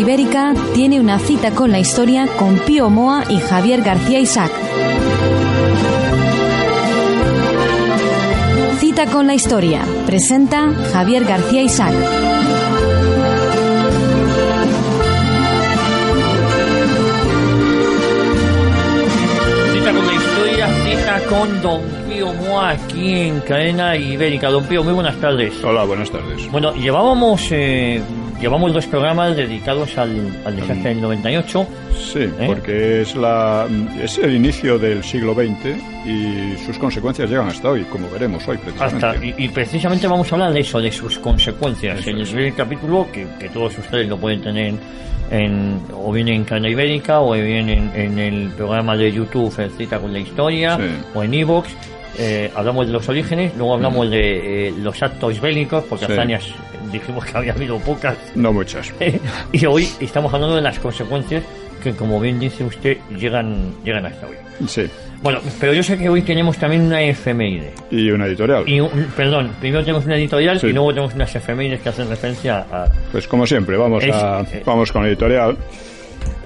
Ibérica tiene una cita con la historia con Pío Moa y Javier García Isaac. Cita con la historia. Presenta Javier García Isaac. Cita con la historia, cita con don Pío Moa aquí en Cadena Ibérica. Don Pío, muy buenas tardes. Hola, buenas tardes. Bueno, llevamos 2 programas dedicados al desastre del 98. Sí, porque es el inicio del siglo XX y sus consecuencias llegan hasta hoy, como veremos hoy precisamente. Y precisamente vamos a hablar de eso, de sus consecuencias. Eso en el primer capítulo, que todos ustedes lo pueden tener o bien en Cadena Ibérica o bien en el programa de YouTube Cita con la Historia, sí, o en iVoox. Hablamos de los orígenes, luego hablamos de los actos bélicos, porque hace años dijimos que había habido pocas. No muchas. Y hoy estamos hablando de las consecuencias que, como bien dice usted, llegan hasta hoy. Sí. Bueno, pero yo sé que hoy tenemos también una efeméride. Y una editorial. Primero tenemos una editorial, sí, y luego tenemos unas efemérides que hacen referencia a... Pues como siempre, vamos con la editorial.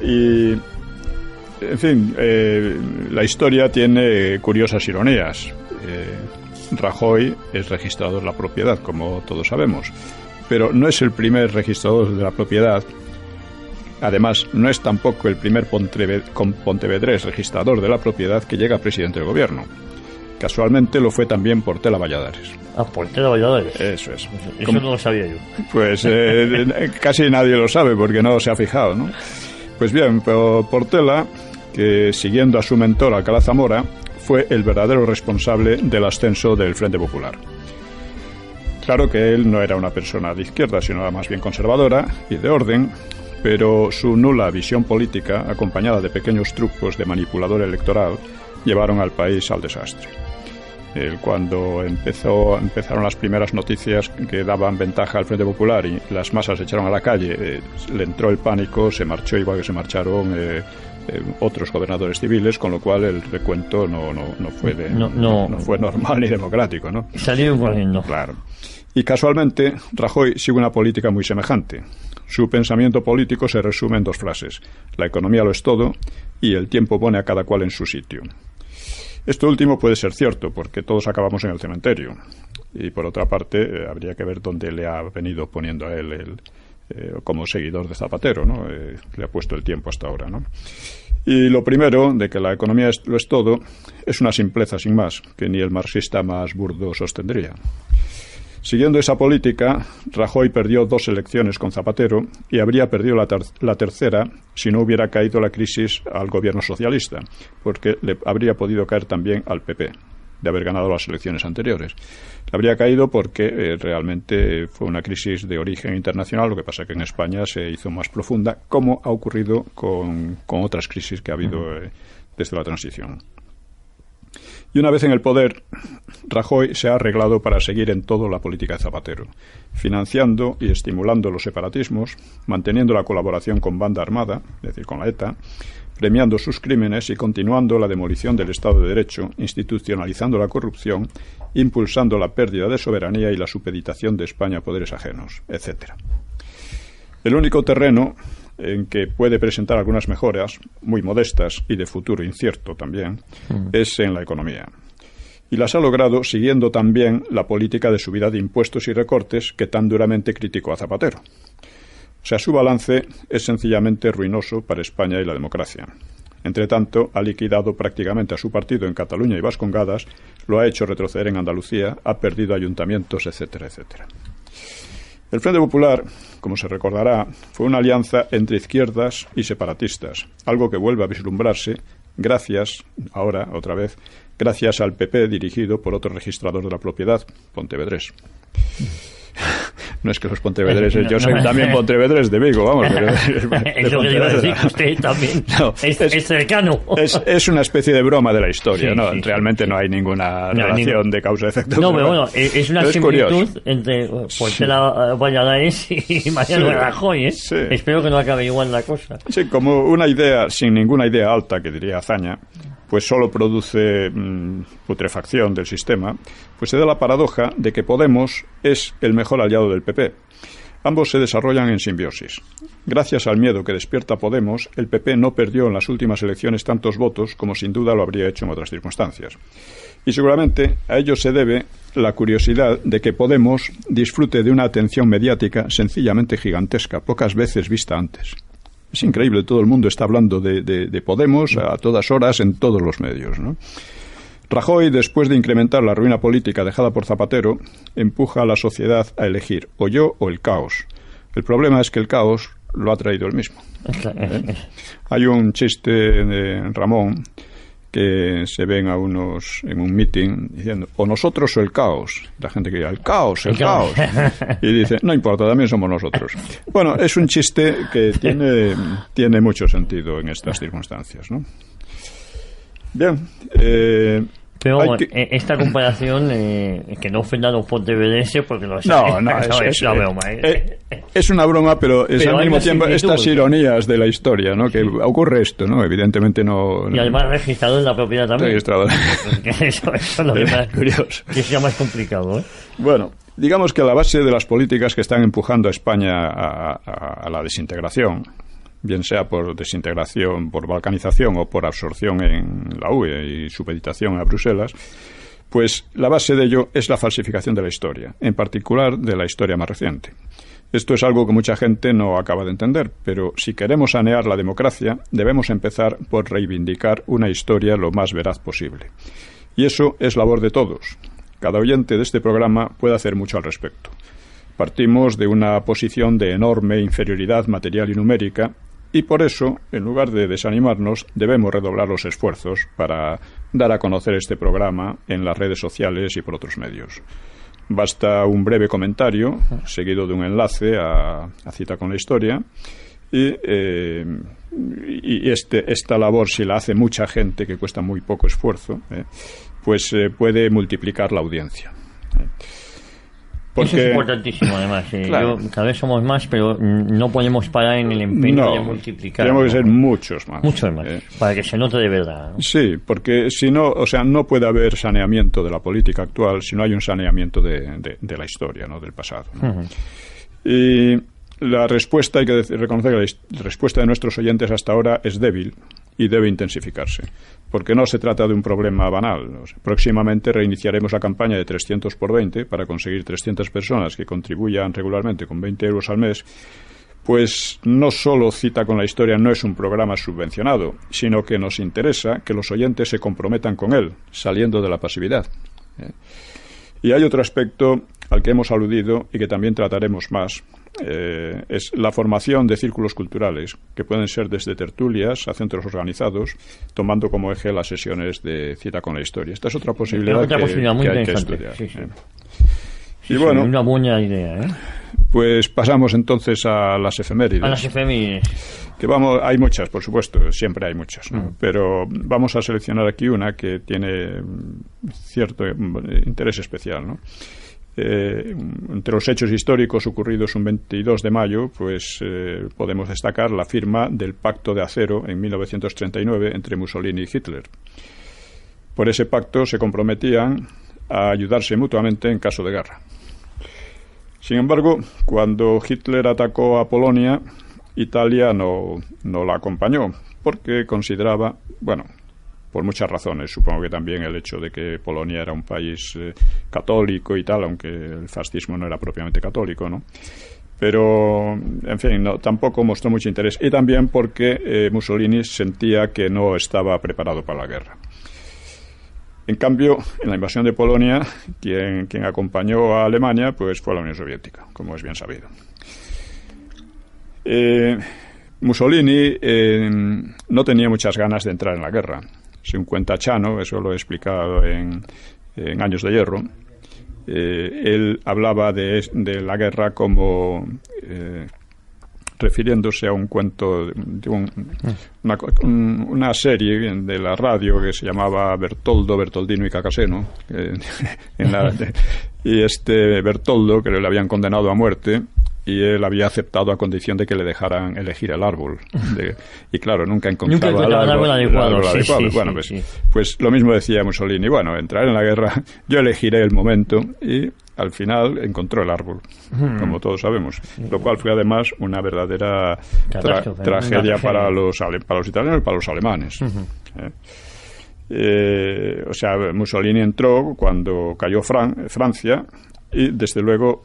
Y... En fin, la historia tiene curiosas ironías. Rajoy es registrador de la propiedad, como todos sabemos, pero no es el primer registrador de la propiedad. Además, no es tampoco el primer pontevedrés registrador de la propiedad que llega a presidente del gobierno. Casualmente lo fue también Portela Valladares. Ah, Portela Valladares. Eso es. Eso no lo sabía yo. Pues casi nadie lo sabe porque no se ha fijado, ¿no? Pues bien, Portela, que siguiendo a su mentor Alcalá Zamora, fue el verdadero responsable del ascenso del Frente Popular. Claro que él no era una persona de izquierda, sino más bien conservadora y de orden, pero su nula visión política, acompañada de pequeños trucos de manipulador electoral, llevaron al país al desastre. Cuando empezaron las primeras noticias que daban ventaja al Frente Popular y las masas se echaron a la calle, le entró el pánico, se marchó igual que se marcharon otros gobernadores civiles, con lo cual el recuento no fue normal ni democrático, ¿no? Salieron corriendo. Claro. Y casualmente Rajoy sigue una política muy semejante. Su pensamiento político se resume en 2 frases: la economía lo es todo y el tiempo pone a cada cual en su sitio. Esto último puede ser cierto, porque todos acabamos en el cementerio. Y por otra parte, habría que ver dónde le ha venido poniendo a él como seguidor de Zapatero, ¿no? Le ha puesto el tiempo hasta ahora, ¿no? Y lo primero, de que la economía lo es todo, es una simpleza sin más, que ni el marxista más burdo sostendría. Siguiendo esa política, Rajoy perdió 2 elecciones con Zapatero y habría perdido la tercera si no hubiera caído la crisis al gobierno socialista, porque le habría podido caer también al PP, de haber ganado las elecciones anteriores. Le habría caído porque realmente fue una crisis de origen internacional, lo que pasa que en España se hizo más profunda, como ha ocurrido con otras crisis que ha habido desde la transición. Y una vez en el poder, Rajoy se ha arreglado para seguir en todo la política de Zapatero, financiando y estimulando los separatismos, manteniendo la colaboración con banda armada, es decir, con la ETA, premiando sus crímenes y continuando la demolición del Estado de Derecho, institucionalizando la corrupción, impulsando la pérdida de soberanía y la supeditación de España a poderes ajenos, etc. El único terreno en que puede presentar algunas mejoras, muy modestas y de futuro incierto también, es en la economía. Y las ha logrado siguiendo también la política de subida de impuestos y recortes que tan duramente criticó a Zapatero. O sea, su balance es sencillamente ruinoso para España y la democracia. Entretanto, ha liquidado prácticamente a su partido en Cataluña y Vascongadas, lo ha hecho retroceder en Andalucía, ha perdido ayuntamientos, etcétera, etcétera. El Frente Popular, como se recordará, fue una alianza entre izquierdas y separatistas, algo que vuelve a vislumbrarse gracias al PP dirigido por otro registrador de la propiedad, pontevedrés. No es que los pontevedreses, yo soy también pontevedrés de Vigo, vamos. Pero es lo que iba a decir, usted también es cercano. Es una especie de broma de la historia, sí, ¿no? Sí, realmente no hay ninguna relación de causa-efecto. No, pero bueno, es una similitud entre Portela Valladares y Mariano Rajoy, ¿eh? Sí. Espero que no acabe igual la cosa. Sí, como una idea, sin ninguna idea alta, que diría Azaña, pues solo produce putrefacción del sistema, pues se da la paradoja de que Podemos es el mejor aliado del PP. Ambos se desarrollan en simbiosis. Gracias al miedo que despierta Podemos, el PP no perdió en las últimas elecciones tantos votos como sin duda lo habría hecho en otras circunstancias. Y seguramente a ello se debe la curiosidad de que Podemos disfrute de una atención mediática sencillamente gigantesca, pocas veces vista antes. Es increíble, todo el mundo está hablando de Podemos a todas horas en todos los medios, ¿no? Rajoy, después de incrementar la ruina política dejada por Zapatero, empuja a la sociedad a elegir o yo o el caos. El problema es que el caos lo ha traído él mismo. Hay un chiste de Ramón que se ven a unos en un meeting diciendo o nosotros o el caos. La gente que dice el caos. Y dice, no importa, también somos nosotros. Bueno, es un chiste que tiene mucho sentido en estas circunstancias, ¿no? Bien. Pero esta comparación, que no ofenda a los pontevedenses porque lo es una broma. Es una broma, pero es al mismo tiempo estas ironías de la historia, ¿no? Que ocurre esto, ¿no? Evidentemente no. Y además registrado en la propiedad también. Registrado. Eso es lo que más curioso. Que sea más complicado, ¿eh? Bueno, digamos que a la base de las políticas que están empujando a España a la desintegración, bien sea por desintegración, por balcanización o por absorción en la UE y supeditación a Bruselas, pues la base de ello es la falsificación de la historia, en particular de la historia más reciente. Esto es algo que mucha gente no acaba de entender, pero si queremos sanear la democracia, debemos empezar por reivindicar una historia lo más veraz posible. Y eso es labor de todos. Cada oyente de este programa puede hacer mucho al respecto. Partimos de una posición de enorme inferioridad material y numérica, y por eso, en lugar de desanimarnos, debemos redoblar los esfuerzos para dar a conocer este programa en las redes sociales y por otros medios. Basta un breve comentario, seguido de un enlace a Cita con la Historia, y esta labor, si la hace mucha gente, que cuesta muy poco esfuerzo, pues puede multiplicar la audiencia. Porque, eso es importantísimo, además. Claro. Cada vez somos más, pero no podemos parar en el empeño de multiplicar. Tenemos que ser muchos más. Muchos más, para que se note de verdad, ¿no? Sí, porque si no, o sea, no puede haber saneamiento de la política actual si no hay un saneamiento de la historia, ¿no? Del pasado, ¿no? Uh-huh. Y la respuesta, hay que reconocer que la respuesta de nuestros oyentes hasta ahora es débil y debe intensificarse, porque no se trata de un problema banal. O sea, próximamente reiniciaremos la campaña de 300 por 20 para conseguir 300 personas que contribuyan regularmente con 20 euros al mes, pues no solo Cita con la Historia no es un programa subvencionado, sino que nos interesa que los oyentes se comprometan con él, saliendo de la pasividad. Y hay otro aspecto al que hemos aludido y que también trataremos más, es la formación de círculos culturales, que pueden ser desde tertulias a centros organizados, tomando como eje las sesiones de Cita con la Historia. Esta es otra posibilidad, que hay que estudiar. Sí, sí. Y bueno, una buena idea, ¿eh? Pues pasamos entonces a las efemérides. A las efemérides. Que hay muchas, por supuesto, siempre hay muchas, ¿no? Pero vamos a seleccionar aquí una que tiene cierto interés especial, ¿no? Entre los hechos históricos ocurridos un 22 de mayo, pues podemos destacar la firma del Pacto de Acero en 1939 entre Mussolini y Hitler. Por ese pacto se comprometían a ayudarse mutuamente en caso de guerra. Sin embargo, cuando Hitler atacó a Polonia, Italia no la acompañó, porque consideraba, bueno, por muchas razones, supongo que también el hecho de que Polonia era un país católico y tal, aunque el fascismo no era propiamente católico, ¿no? Pero, en fin, tampoco mostró mucho interés. Y también porque Mussolini sentía que no estaba preparado para la guerra. En cambio, en la invasión de Polonia, quien acompañó a Alemania, pues fue la Unión Soviética, como es bien sabido. Mussolini no tenía muchas ganas de entrar en la guerra. Según cuenta Chano, eso lo he explicado en Años de Hierro, él hablaba de la guerra como refiriéndose a un cuento de una serie de la radio que se llamaba Bertoldo, y Cacaseno, y Bertoldo, que le habían condenado a muerte, y él había aceptado a condición de que le dejaran elegir el árbol. Y claro, nunca encontraba el árbol adecuado. Pues lo mismo decía Mussolini. Bueno, entrar en la guerra, yo elegiré el momento. Y al final encontró el árbol, como todos sabemos, lo cual fue además una verdadera tragedia para los italianos y para los alemanes. O sea, Mussolini entró cuando cayó Francia, y desde luego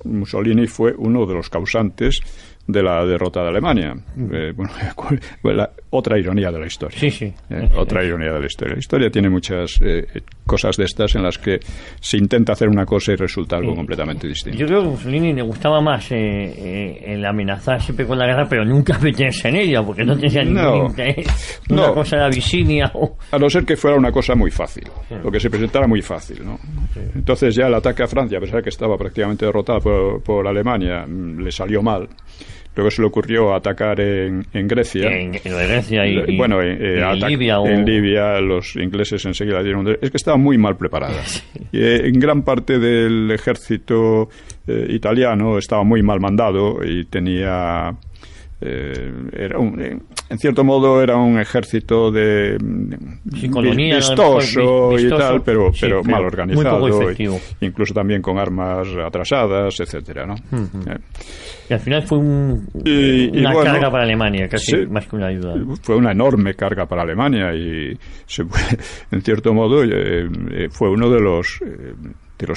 Mussolini fue uno de los causantes de la derrota de Alemania. Otra ironía de la historia. Otra ironía de la historia. La historia tiene muchas cosas de estas en las que se intenta hacer una cosa y resulta algo completamente distinto. Yo creo que a Mussolini le gustaba más el amenazar siempre con la guerra, pero nunca meterse en ella, porque no tenía ningún interés. Una cosa de Abisinia a no ser que fuera una cosa muy fácil, lo que se presentara muy fácil, ¿no? Entonces ya el ataque a Francia, a pesar de que estaba prácticamente derrotada por Alemania, le salió mal. Luego se le ocurrió atacar en Grecia. En Grecia y Libia. En Libia los ingleses enseguida dieron... Es que estaba muy mal preparada. En gran parte del ejército italiano estaba muy mal mandado y tenía... en cierto modo era un ejército vistoso y tal, pero mal organizado, incluso también con armas atrasadas, etcétera, ¿no? Y al final fue una carga para Alemania, casi más que una ayuda. Fue una enorme carga para Alemania y en cierto modo fue uno de los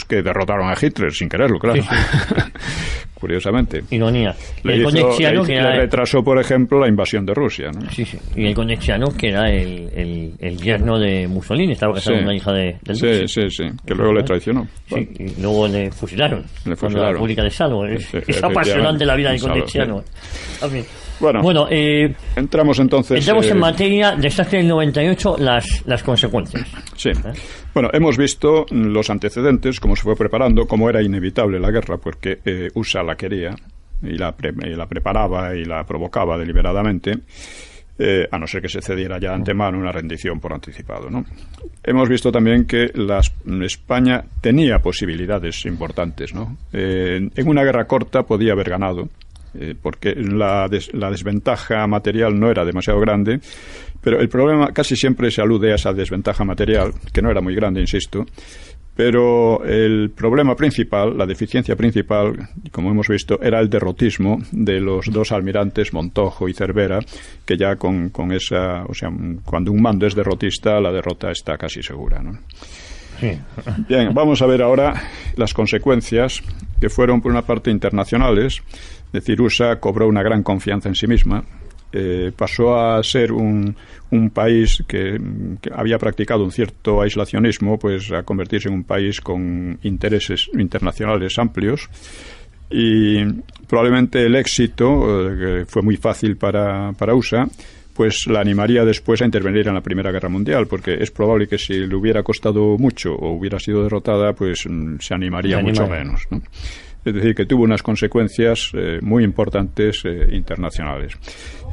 que derrotaron a Hitler sin quererlo, claro. Curiosamente. Ironía. Le retrasó, por ejemplo, la invasión de Rusia, ¿no? Y el Conexiano, que era el yerno de Mussolini, estaba casado con una hija del Duce. Que luego le traicionó. Y luego le fusilaron. Con la República de Salvo. Es apasionante la vida del Conexiano. También. Bueno, entramos entonces... Entramos en materia, desastre del 98, las consecuencias. Bueno, hemos visto los antecedentes, cómo se fue preparando, cómo era inevitable la guerra, porque USA la quería y la preparaba y la provocaba deliberadamente, a no ser que se cediera ya de antemano una rendición por anticipado, ¿no? Hemos visto también que España tenía posibilidades importantes, ¿no? En una guerra corta podía haber ganado, porque la desventaja material no era demasiado grande, pero el problema casi siempre se alude a esa desventaja material, que no era muy grande, insisto, pero el problema principal, la deficiencia principal, como hemos visto, era el derrotismo de los dos almirantes, Montojo y Cervera, que ya con esa, o sea, cuando un mando es derrotista, la derrota está casi segura, ¿no? Bien, vamos a ver ahora las consecuencias, que fueron por una parte internacionales. Es decir, USA cobró una gran confianza en sí misma, pasó a ser un país que había practicado un cierto aislacionismo, pues a convertirse en un país con intereses internacionales amplios, y probablemente el éxito, que fue muy fácil para USA, pues la animaría después a intervenir en la Primera Guerra Mundial, porque es probable que si le hubiera costado mucho o hubiera sido derrotada, pues se animaría mucho menos, ¿no? Es decir, que tuvo unas consecuencias muy importantes internacionales.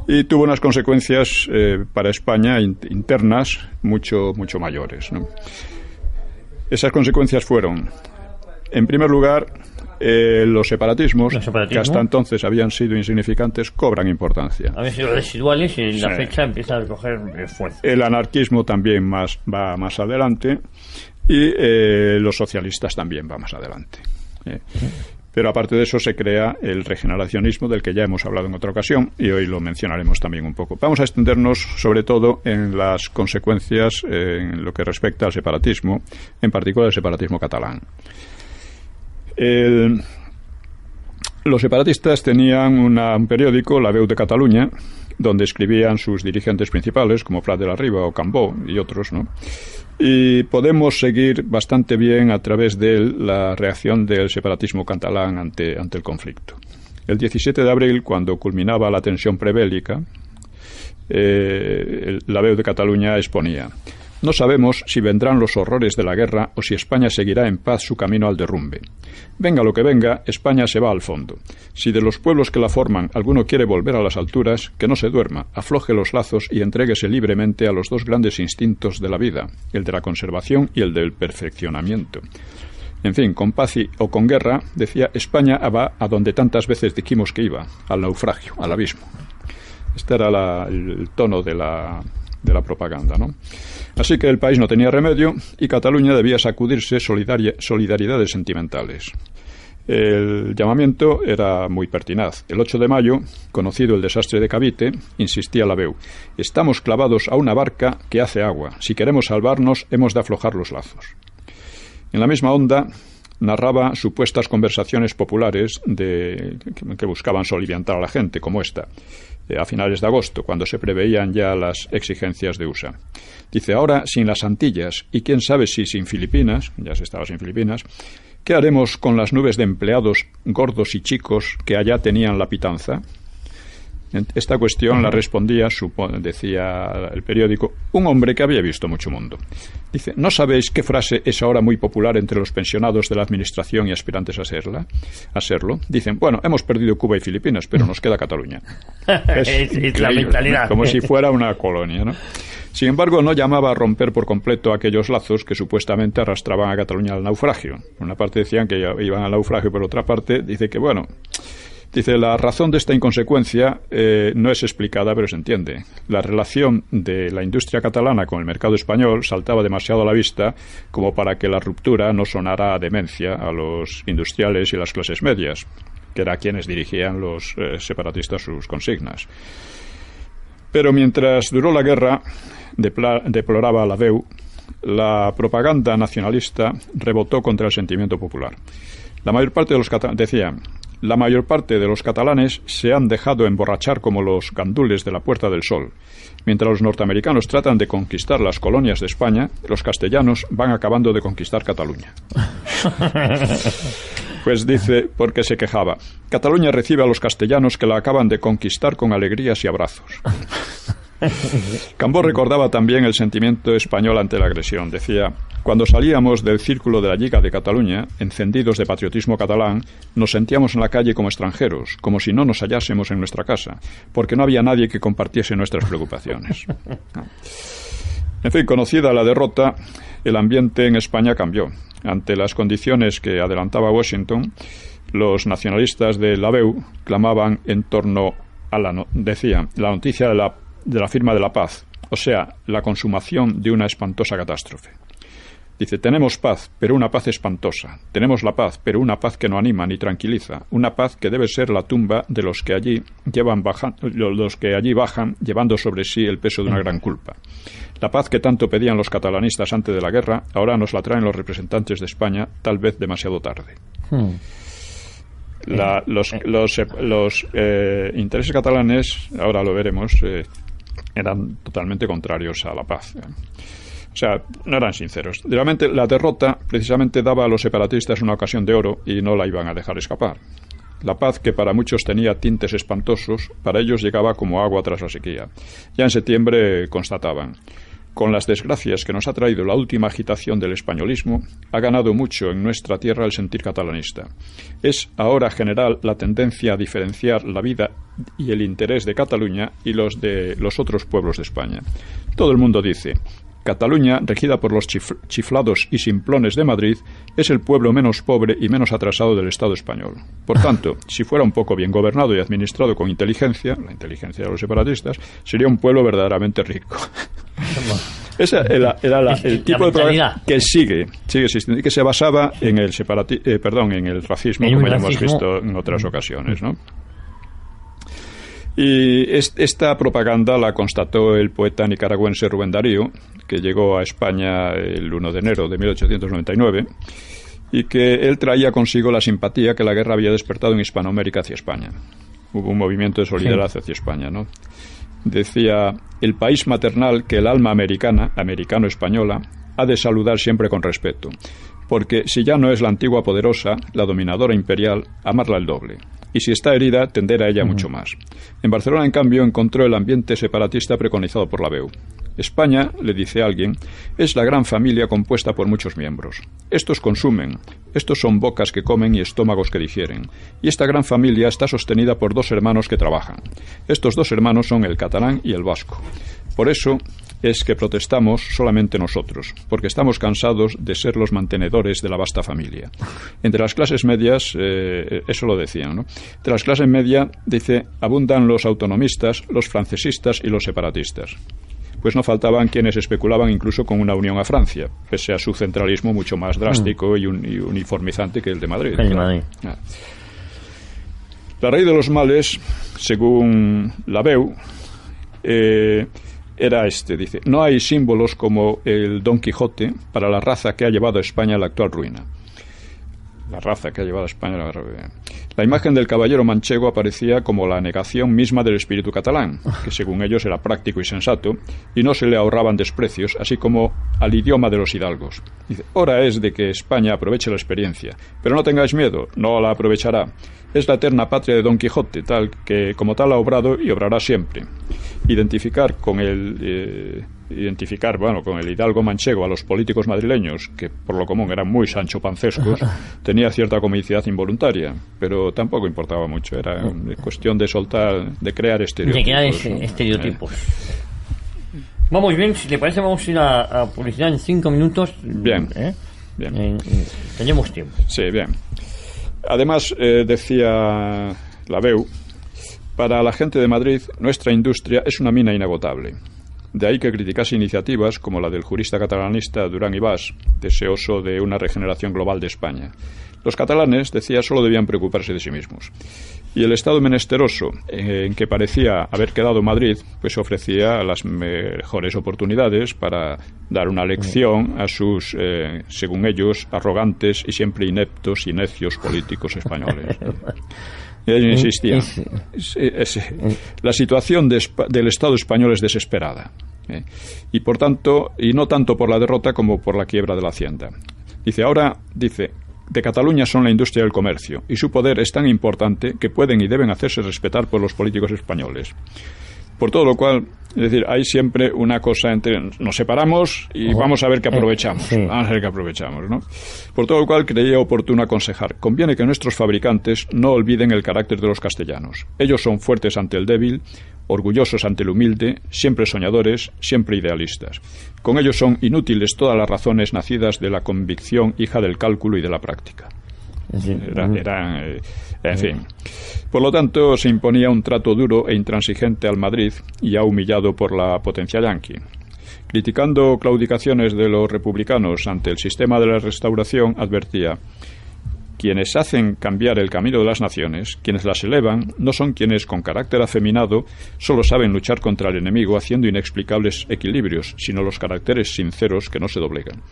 Y tuvo unas consecuencias para España internas mucho mayores, ¿no? Esas consecuencias fueron, en primer lugar, los separatismos, que hasta entonces habían sido insignificantes, cobran importancia. Habían sido residuales y en la fecha empieza a coger fuerza. El anarquismo también va más adelante y los socialistas también van más adelante. Pero aparte de eso se crea el regeneracionismo, del que ya hemos hablado en otra ocasión y hoy lo mencionaremos también un poco. Vamos a extendernos sobre todo en las consecuencias en lo que respecta al separatismo, en particular el separatismo catalán. Los separatistas tenían un periódico, La Veu de Catalunya, donde escribían sus dirigentes principales, como Prat de la Riba o Cambó y otros, ¿no? Y podemos seguir bastante bien a través de la reacción del separatismo catalán ante el conflicto. El 17 de abril, cuando culminaba la tensión prebélica, La Veu de Catalunya exponía: no sabemos si vendrán los horrores de la guerra o si España seguirá en paz su camino al derrumbe. Venga lo que venga, España se va al fondo. Si de los pueblos que la forman alguno quiere volver a las alturas, que no se duerma, afloje los lazos y entréguese libremente a los dos grandes instintos de la vida, el de la conservación y el del perfeccionamiento. En fin, con paz o con guerra, decía, España va a donde tantas veces dijimos que iba, al naufragio, al abismo. Este era el tono de la propaganda, ¿no? Así que el país no tenía remedio y Cataluña debía sacudirse solidaridades sentimentales. El llamamiento era muy pertinaz. El 8 de mayo, conocido el desastre de Cavite, insistía la Veu: estamos clavados a una barca que hace agua. Si queremos salvarnos, hemos de aflojar los lazos. En la misma onda, narraba supuestas conversaciones populares que buscaban soliviantar a la gente, como esta, a finales de agosto, cuando se preveían ya las exigencias de USA. Dice: ahora sin las Antillas y quién sabe si sin Filipinas, ya se estaba sin Filipinas, ¿qué haremos con las nubes de empleados gordos y chicos que allá tenían la pitanza? Esta cuestión la respondía, decía el periódico, un hombre que había visto mucho mundo. Dice: ¿no sabéis qué frase es ahora muy popular entre los pensionados de la administración y aspirantes a serlo? Dicen: bueno, hemos perdido Cuba y Filipinas, pero nos queda Cataluña. Es la mentalidad. Como si fuera una colonia, ¿no? Sin embargo, no llamaba a romper por completo aquellos lazos que supuestamente arrastraban a Cataluña al naufragio. Por una parte decían que iban al naufragio, por otra parte dice que, bueno... Dice, la razón de esta inconsecuencia no es explicada, pero se entiende. La relación de la industria catalana con el mercado español saltaba demasiado a la vista como para que la ruptura no sonara a demencia a los industriales y las clases medias, que era a quienes dirigían los separatistas sus consignas. Pero mientras duró la guerra, deploraba la Veu, la propaganda nacionalista rebotó contra el sentimiento popular. La mayor parte de los la mayor parte de los catalanes se han dejado emborrachar como los gandules de la Puerta del Sol. Mientras los norteamericanos tratan de conquistar las colonias de España, los castellanos van acabando de conquistar Cataluña. Pues dice, porque se quejaba: Cataluña recibe a los castellanos que la acaban de conquistar con alegrías y abrazos. Cambó recordaba también el sentimiento español ante la agresión. Decía: cuando salíamos del círculo de la Lliga de Cataluña, encendidos de patriotismo catalán, nos sentíamos en la calle como extranjeros, como si no nos hallásemos en nuestra casa, porque no había nadie que compartiese nuestras preocupaciones. En fin, conocida la derrota, el ambiente en España cambió. Ante las condiciones que adelantaba Washington, los nacionalistas de la Veu clamaban en torno a la noticia de la firma de la paz, o sea, la consumación de una espantosa catástrofe. Dice: tenemos paz, pero una paz espantosa. Tenemos la paz, pero una paz que no anima ni tranquiliza. Una paz que debe ser la tumba de los que allí bajan, llevando sobre sí el peso de una gran culpa. La paz que tanto pedían los catalanistas antes de la guerra, ahora nos la traen los representantes de España, tal vez demasiado tarde. Los intereses catalanes, ahora lo veremos, eran totalmente contrarios a la paz. O sea, no eran sinceros. Realmente la derrota precisamente daba a los separatistas una ocasión de oro y no la iban a dejar escapar. La paz, que para muchos tenía tintes espantosos, para ellos llegaba como agua tras la sequía. Ya en septiembre constataban: con las desgracias que nos ha traído la última agitación del españolismo, ha ganado mucho en nuestra tierra el sentir catalanista. Es ahora general la tendencia a diferenciar la vida y el interés de Cataluña y los de los otros pueblos de España. Todo el mundo dice: Cataluña, regida por los chiflados y simplones de Madrid, es el pueblo menos pobre y menos atrasado del Estado español. Por tanto, si fuera un poco bien gobernado y administrado con inteligencia, la inteligencia de los separatistas, sería un pueblo verdaderamente rico. Ese era el tipo de problema que sigue existiendo y que se basaba en el en el racismo, como ya hemos visto en otras ocasiones, ¿no? Y esta propaganda la constató el poeta nicaragüense Rubén Darío, que llegó a España el 1 de enero de 1899, y que él traía consigo la simpatía que la guerra había despertado en Hispanoamérica hacia España. Hubo un movimiento de solidaridad hacia España, ¿no? Decía: el país maternal que el alma americano-española, ha de saludar siempre con respeto, porque si ya no es la antigua poderosa, la dominadora imperial, amarla el doble. Y si está herida, tender a ella mucho más. En Barcelona, en cambio, encontró el ambiente separatista preconizado por la Veu. España, le dice alguien, es la gran familia compuesta por muchos miembros. Estos consumen, estos son bocas que comen y estómagos que digieren. Y esta gran familia está sostenida por dos hermanos que trabajan. Estos dos hermanos son el catalán y el vasco. Por eso es que protestamos solamente nosotros, porque estamos cansados de ser los mantenedores de la vasta familia. Entre las clases medias, eso lo decían, ¿no? Entre las clases medias, dice, abundan los autonomistas, los francesistas y los separatistas. pues no faltaban quienes especulaban incluso con una unión a Francia, pese a su centralismo mucho más drástico y uniformizante que el de Madrid. La raíz de los males, según Laveu, era dice: no hay símbolos como el Don Quijote para la raza que ha llevado a España a la actual ruina. La raza que ha llevado a España a la ruina. La imagen del caballero manchego aparecía como la negación misma del espíritu catalán, que según ellos era práctico y sensato, y no se le ahorraban desprecios, así como al idioma de los hidalgos. Dice: hora es de que España aproveche la experiencia, pero no tengáis miedo, no la aprovechará. Es la eterna patria de Don Quijote, tal que como tal ha obrado y obrará siempre. Identificar con el hidalgo manchego a los políticos madrileños, que por lo común eran muy sanchopancescos, tenía cierta comicidad involuntaria, pero tampoco importaba mucho, era cuestión de soltar, de crear estereotipos. De crear estereotipos. Vamos bien, si le parece vamos a ir a publicidad en 5 minutos. Bien. Tenemos tiempo. Sí, bien. Además, decía Laveu, para la gente de Madrid, nuestra industria es una mina inagotable. De ahí que criticase iniciativas como la del jurista catalanista Durán Ibás, deseoso de una regeneración global de España. Los catalanes, decía, solo debían preocuparse de sí mismos. Y el estado menesteroso en que parecía haber quedado Madrid, pues ofrecía las mejores oportunidades para dar una lección a sus, según ellos, arrogantes y siempre ineptos y necios políticos españoles. Y ellos insistían: la situación del Estado español es desesperada, y por tanto, y no tanto por la derrota como por la quiebra de la Hacienda. Dice, de Cataluña son la industria del comercio, y su poder es tan importante que pueden y deben hacerse respetar por los políticos españoles. Por todo lo cual, es decir, hay siempre una cosa entre nos separamos y vamos a ver qué aprovechamos. Vamos a ver qué aprovechamos, ¿no? Por todo lo cual creía oportuno aconsejar: conviene que nuestros fabricantes no olviden el carácter de los castellanos. Ellos son fuertes ante el débil, orgullosos ante el humilde, siempre soñadores, siempre idealistas. Con ellos son inútiles todas las razones nacidas de la convicción, hija del cálculo y de la práctica. En fin. Por lo tanto, se imponía un trato duro e intransigente al Madrid, ya humillado por la potencia yanqui. Criticando claudicaciones de los republicanos ante el sistema de la Restauración, advertía: quienes hacen cambiar el camino de las naciones, quienes las elevan, no son quienes con carácter afeminado solo saben luchar contra el enemigo haciendo inexplicables equilibrios, sino los caracteres sinceros que no se doblegan.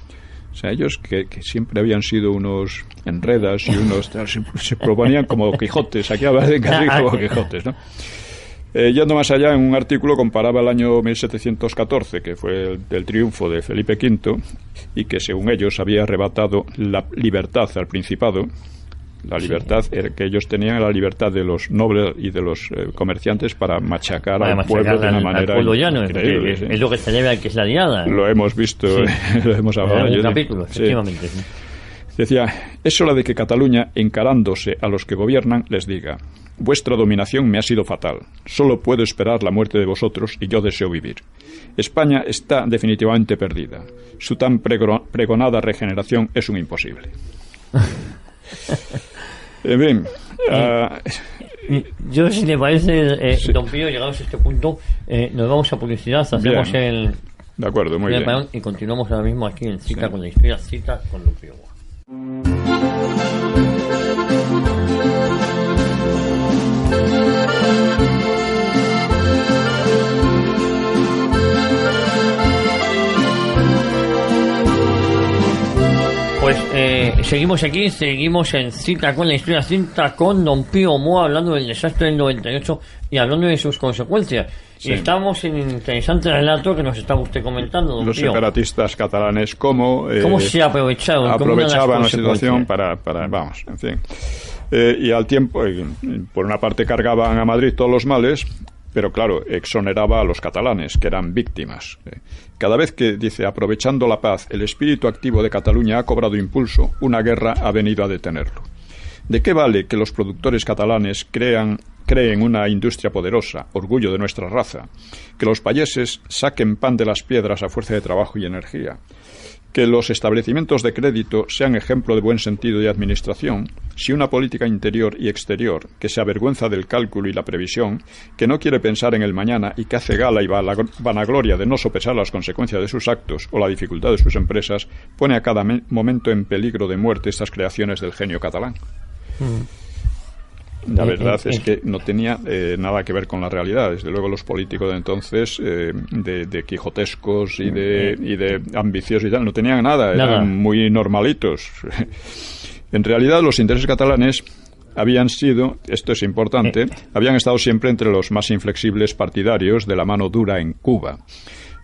O sea, ellos que siempre habían sido unos enredas y unos se proponían como Quijotes, aquí aparecen casi como Quijotes, ¿no? Yendo más allá, en un artículo comparaba el año 1714, que fue el triunfo de Felipe V, y que según ellos había arrebatado la libertad al Principado. La libertad que ellos tenían, la libertad de los nobles y de los comerciantes para machacar al pueblo de una manera increíble. Es lo que se debe a que es la diada. Lo hemos visto, lo hemos hablado. En un capítulo, efectivamente. Sí. Decía: es hora de que Cataluña, encarándose a los que gobiernan, les diga: vuestra dominación me ha sido fatal. Solo puedo esperar la muerte de vosotros y yo deseo vivir. España está definitivamente perdida. Su tan pregonada regeneración es un imposible. En fin, yo, si le parece, don Pío, llegados a este punto, nos vamos a publicidad, hacemos bien. De acuerdo, muy bien. Y continuamos ahora mismo aquí en Cita con la Historia, Cita con don Pío. Pues seguimos aquí, seguimos en Cita con la Historia, Cita con don Pío Moa, hablando del desastre del 98 y hablando de sus consecuencias. Sí. Y estamos en un interesante relato que nos estaba usted comentando, don Los Pío. separatistas catalanes, cómo se aprovechaban la situación para vamos, en fin. Y al tiempo, por una parte cargaban a Madrid todos los males, pero claro, exoneraba a los catalanes, que eran víctimas. Cada vez que, dice, aprovechando la paz, el espíritu activo de Cataluña ha cobrado impulso, una guerra ha venido a detenerlo. ¿De qué vale que los productores catalanes crean creen una industria poderosa, orgullo de nuestra raza, que los payeses saquen pan de las piedras a fuerza de trabajo y energía, que los establecimientos de crédito sean ejemplo de buen sentido y administración, si una política interior y exterior que se avergüenza del cálculo y la previsión, que no quiere pensar en el mañana y que hace gala y vanagloria de no sopesar las consecuencias de sus actos o la dificultad de sus empresas, pone a cada momento en peligro de muerte estas creaciones del genio catalán. La verdad es que no tenía nada que ver con la realidad. Desde luego los políticos de entonces, de quijotescos y de ambiciosos y tal, no tenían nada, eran muy normalitos. En realidad los intereses catalanes habían sido, esto es importante, habían estado siempre entre los más inflexibles partidarios de la mano dura en Cuba.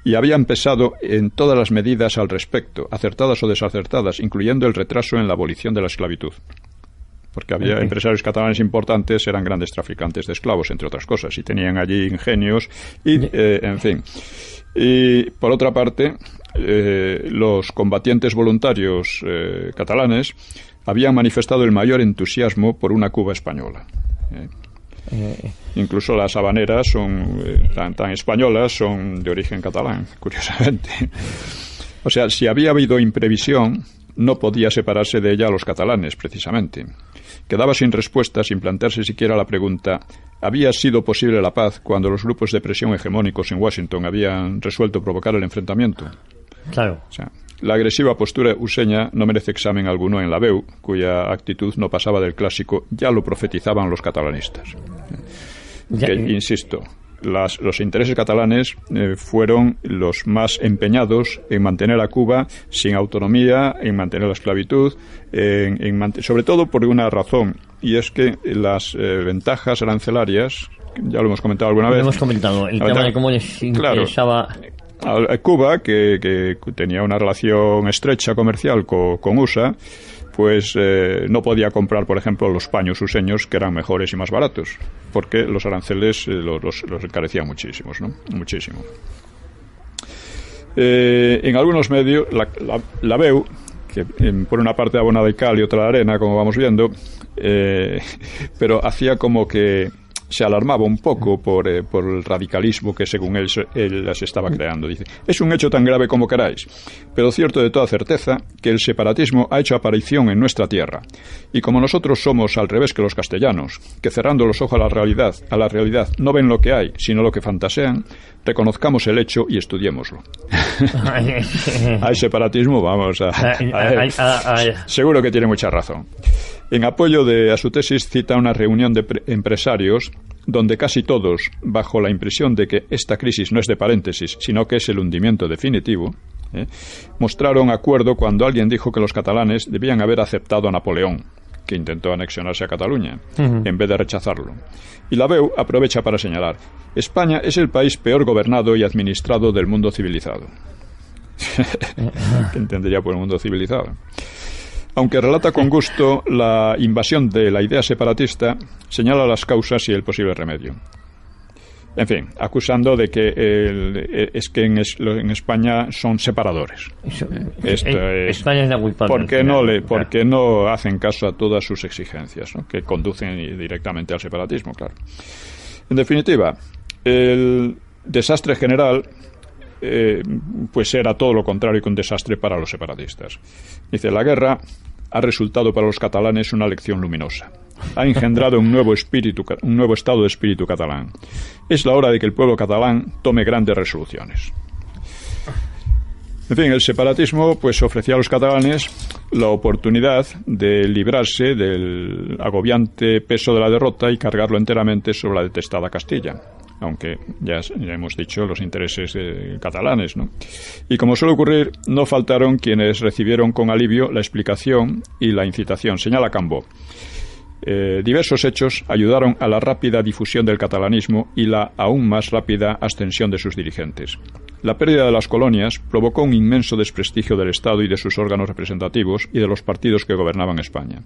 Y habían pesado en todas las medidas al respecto, acertadas o desacertadas, incluyendo el retraso en la abolición de la esclavitud. Porque había empresarios catalanes importantes, eran grandes traficantes de esclavos, entre otras cosas, y tenían allí ingenios, y en fin. Y por otra parte, los combatientes voluntarios catalanes habían manifestado el mayor entusiasmo por una Cuba española. Incluso las habaneras son tan españolas, son de origen catalán, curiosamente. O sea, si había habido imprevisión, no podía separarse de ella a los catalanes, precisamente. Quedaba sin respuesta, sin plantearse siquiera la pregunta: ¿había sido posible la paz cuando los grupos de presión hegemónicos en Washington habían resuelto provocar el enfrentamiento? Claro. O sea, la agresiva postura useña no merece examen alguno en la BEU, cuya actitud no pasaba del clásico «ya lo profetizaban los catalanistas». Insisto, los intereses catalanes fueron los más empeñados en mantener a Cuba sin autonomía, en mantener la esclavitud, sobre todo por una razón, y es que las ventajas arancelarias, ya lo hemos comentado alguna vez. Lo hemos comentado, el tema de cómo les interesaba. Claro, a Cuba, que tenía una relación estrecha comercial con USA, pues no podía comprar, por ejemplo, los paños useños, que eran mejores y más baratos, porque los aranceles los encarecían muchísimos, ¿no? Muchísimo. En algunos medios, la BEU, que por una parte abonada de cal y otra de arena, como vamos viendo, pero hacía como que se alarmaba un poco por el radicalismo que según él las estaba creando. Dice: es un hecho tan grave como queráis, pero cierto de toda certeza que el separatismo ha hecho aparición en nuestra tierra, y como nosotros somos al revés que los castellanos, que cerrando los ojos a la realidad no ven lo que hay, sino lo que fantasean, reconozcamos el hecho y estudiémoslo. Hay separatismo, vamos seguro que tiene mucha razón. En apoyo a su tesis cita una reunión de empresarios donde casi todos, bajo la impresión de que esta crisis no es de paréntesis, sino que es el hundimiento definitivo, mostraron acuerdo cuando alguien dijo que los catalanes debían haber aceptado a Napoleón, que intentó anexionarse a Cataluña, en vez de rechazarlo. Y la BEU aprovecha para señalar: España es el país peor gobernado y administrado del mundo civilizado. ¿Qué entendería por el mundo civilizado? Aunque relata con gusto la invasión de la idea separatista, señala las causas y el posible remedio. En fin, acusando de que es que en España son separadores. España es la culpable. ¿Por qué no hacen caso a todas sus exigencias, ¿no? Que conducen directamente al separatismo, claro? En definitiva, el desastre general pues era todo lo contrario que un desastre para los separatistas. Dice: la guerra ha resultado para los catalanes una lección luminosa. Ha engendrado un nuevo estado de espíritu catalán. Es la hora de que el pueblo catalán tome grandes resoluciones. En fin, el separatismo pues ofrecía a los catalanes la oportunidad de librarse del agobiante peso de la derrota y cargarlo enteramente sobre la detestada Castilla, aunque ya hemos dicho los intereses catalanes, ¿no? Y como suele ocurrir, no faltaron quienes recibieron con alivio la explicación y la incitación. Señala Cambó: diversos hechos ayudaron a la rápida difusión del catalanismo y la aún más rápida ascensión de sus dirigentes. La pérdida de las colonias provocó un inmenso desprestigio del Estado y de sus órganos representativos y de los partidos que gobernaban España.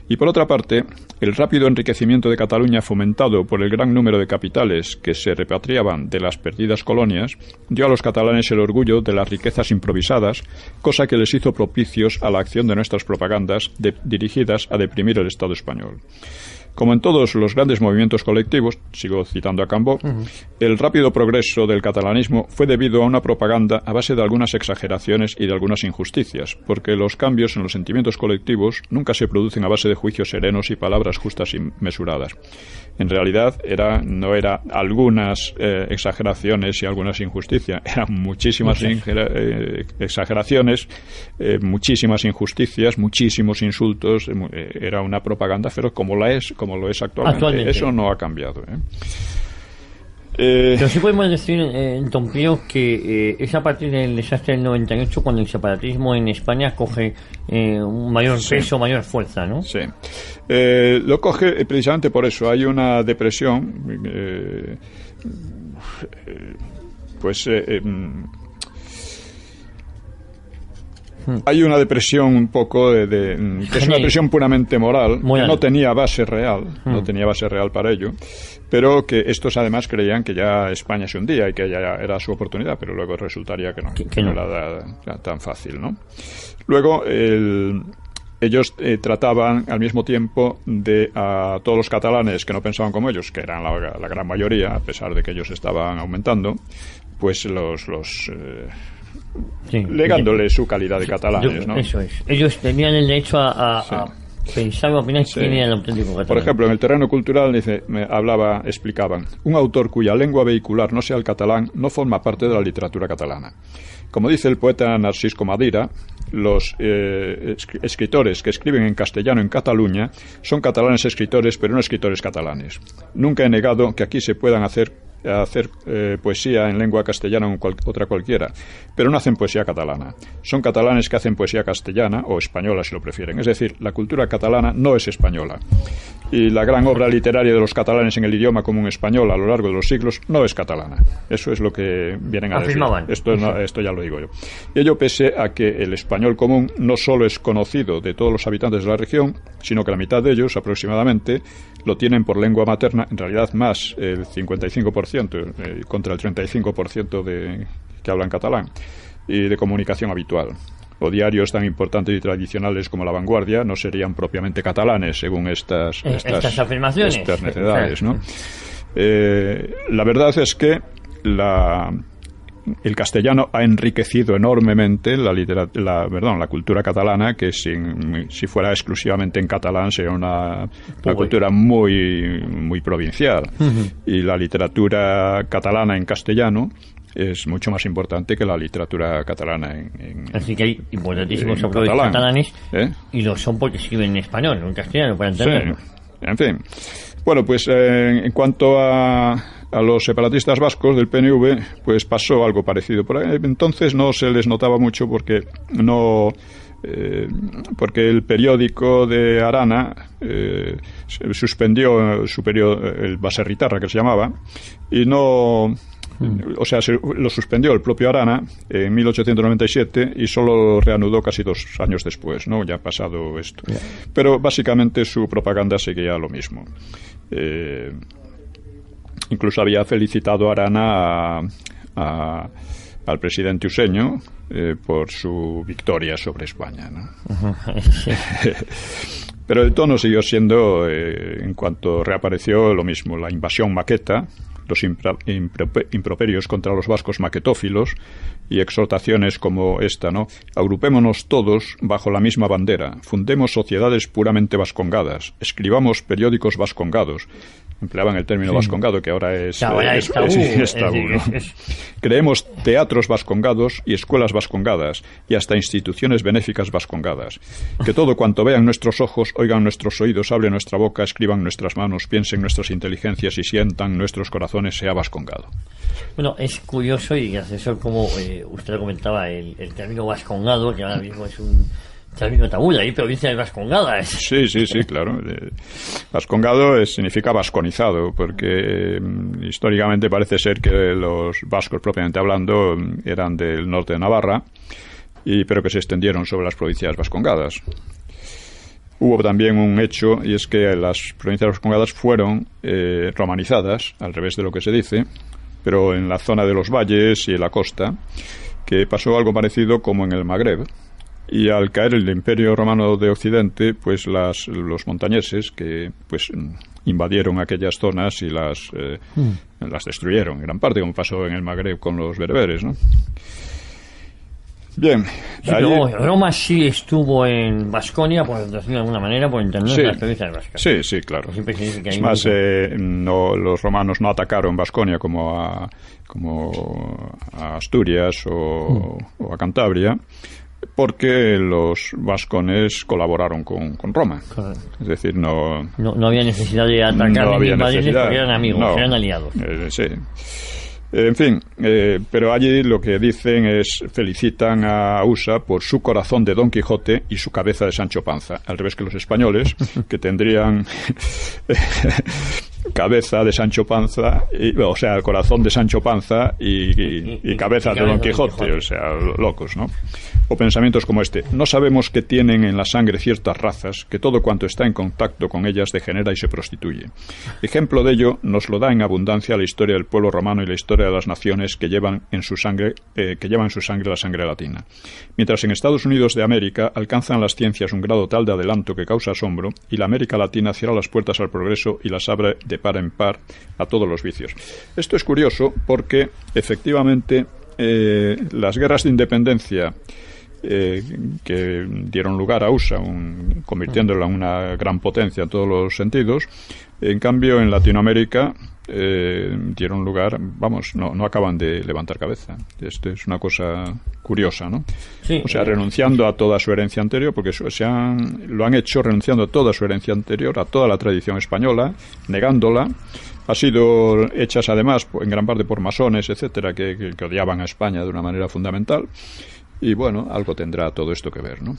Y por otra parte, el rápido enriquecimiento de Cataluña, fomentado por el gran número de capitales que se repatriaban de las perdidas colonias, dio a los catalanes el orgullo de las riquezas improvisadas, cosa que les hizo propicios a la acción de nuestras propagandas dirigidas a deprimir el Estado español. Como en todos los grandes movimientos colectivos, sigo citando a Cambó, el rápido progreso del catalanismo fue debido a una propaganda a base de algunas exageraciones y de algunas injusticias, porque los cambios en los sentimientos colectivos nunca se producen a base de juicios serenos y palabras justas y mesuradas. En realidad no era algunas exageraciones y algunas injusticias, eran muchísimas exageraciones, muchísimas injusticias, muchísimos insultos, era una propaganda feroz como lo es actualmente. Eso no ha cambiado. Pero sí podemos decir, don Pío, que es a partir del desastre del 98 cuando el separatismo en España coge un mayor peso, mayor fuerza, ¿no? Sí. Lo coge precisamente por eso. Hay una depresión, hay una depresión un poco que es una depresión puramente moral, que no tenía base real, no tenía base real para ello, pero que estos además creían que ya España se hundía y que ya era su oportunidad, pero luego resultaría que no era tan fácil, ¿no? Luego ellos trataban al mismo tiempo a todos los catalanes que no pensaban como ellos, que eran la gran mayoría, a pesar de que ellos estaban aumentando, pues legándole su calidad de catalanes, ¿no? Eso es. Ellos tenían el derecho a pensar o opinar quién era el auténtico catalán. Por ejemplo, en el terreno cultural explicaban, un autor cuya lengua vehicular no sea el catalán no forma parte de la literatura catalana. Como dice el poeta Narcís Comadira, los escritores que escriben en castellano en Cataluña son catalanes escritores, pero no escritores catalanes. Nunca he negado que aquí se puedan hacer poesía en lengua castellana o otra cualquiera, pero no hacen poesía catalana. Son catalanes que hacen poesía castellana o española, si lo prefieren. Es decir, la cultura catalana no es española. Y la gran obra literaria de los catalanes en el idioma común español a lo largo de los siglos no es catalana. Eso es lo que vienen a decir. Esto ya lo digo yo. Y ello pese a que el español común no solo es conocido de todos los habitantes de la región, sino que la mitad de ellos, aproximadamente, lo tienen por lengua materna, en realidad más, el 55%, contra el 35% que hablan catalán, y de comunicación habitual. O diarios tan importantes y tradicionales como La Vanguardia no serían propiamente catalanes, según estas afirmaciones. Estas necedades, ¿no? La verdad es que el castellano ha enriquecido enormemente la cultura catalana, que si fuera exclusivamente en catalán sería una cultura muy, muy provincial. Y la literatura catalana en castellano es mucho más importante que la literatura catalana así que hay importantísimos autores catalanes, y lo son porque escriben en español, no en castellano, para entenderlo. Sí. En fin. Bueno, pues en cuanto a los separatistas vascos del PNV, pues pasó algo parecido. Por ahí, entonces no se les notaba mucho porque el periódico de Arana suspendió su periodo, el Baserritarra que se llamaba, y lo suspendió el propio Arana en 1897 y solo lo reanudó casi 2 años después, ¿no? Ya pasado esto. Pero básicamente su propaganda seguía lo mismo. Incluso había felicitado a Arana al presidente Useño por su victoria sobre España, ¿no? Sí. Pero el tono siguió siendo, en cuanto reapareció, lo mismo: la invasión maqueta, los improperios contra los vascos maquetófilos y exhortaciones como esta, ¿no? Agrupémonos todos bajo la misma bandera, fundemos sociedades puramente vascongadas, escribamos periódicos vascongados. Empleaban el término vascongado, que ahora es tabú, ¿no? Creemos teatros vascongados y escuelas vascongadas y hasta instituciones benéficas vascongadas. Que todo cuanto vean nuestros ojos, oigan nuestros oídos, hablen nuestra boca, escriban nuestras manos, piensen nuestras inteligencias y sientan nuestros corazones, sea vascongado. Bueno, es curioso y gracioso como usted lo comentaba, el término vascongado, que ahora mismo es un término tabú, ahí provincia de Vascongadas. Sí, claro. Vascongado significa vasconizado, porque históricamente parece ser que los vascos, propiamente hablando, eran del norte de Navarra, pero que se extendieron sobre las provincias vascongadas. Hubo también un hecho, y es que las provincias vascongadas fueron romanizadas, al revés de lo que se dice, pero en la zona de los valles y en la costa, que pasó algo parecido como en el Magreb, y al caer el Imperio Romano de Occidente, pues los montañeses que pues invadieron aquellas zonas y las destruyeron en gran parte, como pasó en el Magreb con los bereberes, ¿no? Bien. Sí, pero Roma sí estuvo en Vasconia, por decirlo de alguna manera, por entender Sí. la experiencia de Vasconia. Sí, sí, claro. Siempre se dice que hay Es más, los romanos no atacaron Vasconia como a Asturias o a Cantabria, porque los vascones colaboraron con Roma. Correcto. Es decir, no había necesidad de atacar no ni había invadirles necesidad. porque eran amigos, No. eran aliados. Sí. En fin, pero allí lo que dicen es felicitan a USA por su corazón de Don Quijote y su cabeza de Sancho Panza, al revés que los españoles, que tendrían cabeza de Sancho Panza, o sea, corazón de Sancho Panza y cabeza de Don Quijote, o sea, locos, ¿no? O pensamientos como este: no sabemos que tienen en la sangre ciertas razas, que todo cuanto está en contacto con ellas degenera y se prostituye. Ejemplo de ello nos lo da en abundancia la historia del pueblo romano y la historia de las naciones que llevan en su sangre la sangre latina. Mientras en Estados Unidos de América alcanzan las ciencias un grado tal de adelanto que causa asombro, y la América Latina cierra las puertas al progreso y las abre de par en par a todos los vicios. Esto es curioso porque efectivamente las guerras de independencia que dieron lugar a USA, convirtiéndola en una gran potencia en todos los sentidos, en cambio en Latinoamérica dieron lugar, no acaban de levantar cabeza. Esto es una cosa curiosa, ¿no? Sí, o sea, renunciando a toda su herencia anterior, porque lo han hecho renunciando a toda su herencia anterior, a toda la tradición española, negándola. Ha sido hechas además en gran parte por masones, etcétera, que odiaban a España de una manera fundamental. Y bueno, algo tendrá todo esto que ver, ¿no?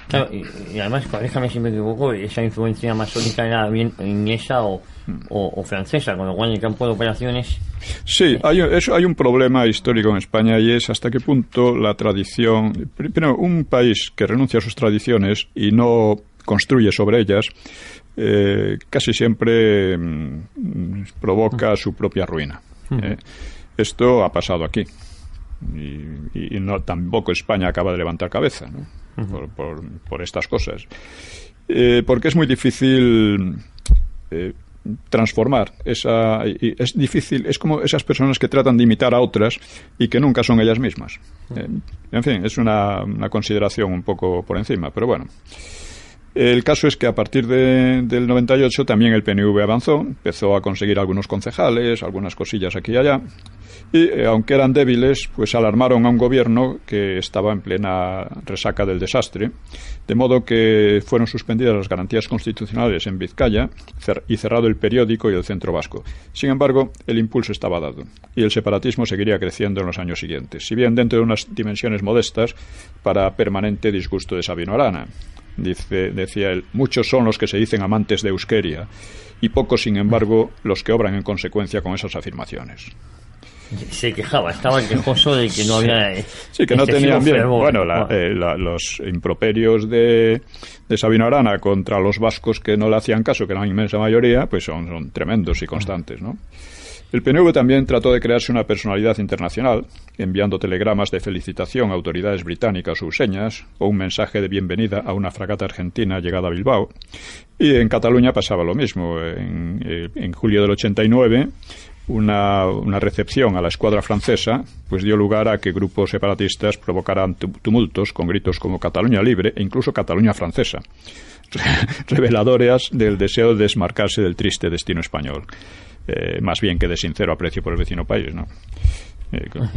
Claro, y además, corríjame si me equivoco, esa influencia masónica era bien inglesa o francesa, con lo cual en el campo de operaciones... Sí, hay un problema histórico en España, y es hasta qué punto la tradición... Primero, un país que renuncia a sus tradiciones y no construye sobre ellas, casi siempre provoca su propia ruina. Esto ha pasado aquí. Y no, tampoco España acaba de levantar cabeza, ¿no? por estas cosas, porque es muy difícil transformar es difícil, es como esas personas que tratan de imitar a otras y que nunca son ellas mismas. En fin, es una consideración un poco por encima, pero bueno. El caso es que a partir del 98 también el PNV avanzó, empezó a conseguir algunos concejales, algunas cosillas aquí y allá, y aunque eran débiles, pues alarmaron a un gobierno que estaba en plena resaca del desastre, de modo que fueron suspendidas las garantías constitucionales en Vizcaya y cerrado el periódico y el Centro Vasco. Sin embargo, el impulso estaba dado y el separatismo seguiría creciendo en los años siguientes, si bien dentro de unas dimensiones modestas, para permanente disgusto de Sabino Arana. Decía él: muchos son los que se dicen amantes de Euskera y pocos, sin embargo, los que obran en consecuencia con esas afirmaciones. Se quejaba, estaba quejoso de que no había... Sí, que no tenían bien. Fervor. Bueno, los improperios de Sabino Arana contra los vascos que no le hacían caso, que eran la inmensa mayoría, pues son tremendos y constantes, ¿no? El PNV también trató de crearse una personalidad internacional, enviando telegramas de felicitación a autoridades británicas o useñas, o un mensaje de bienvenida a una fragata argentina llegada a Bilbao. Y en Cataluña pasaba lo mismo. En julio del 89, una recepción a la escuadra francesa pues dio lugar a que grupos separatistas provocaran tumultos con gritos como Cataluña libre e incluso Cataluña francesa, reveladoras del deseo de desmarcarse del triste destino español. Más bien que de sincero aprecio por el vecino país, ¿no?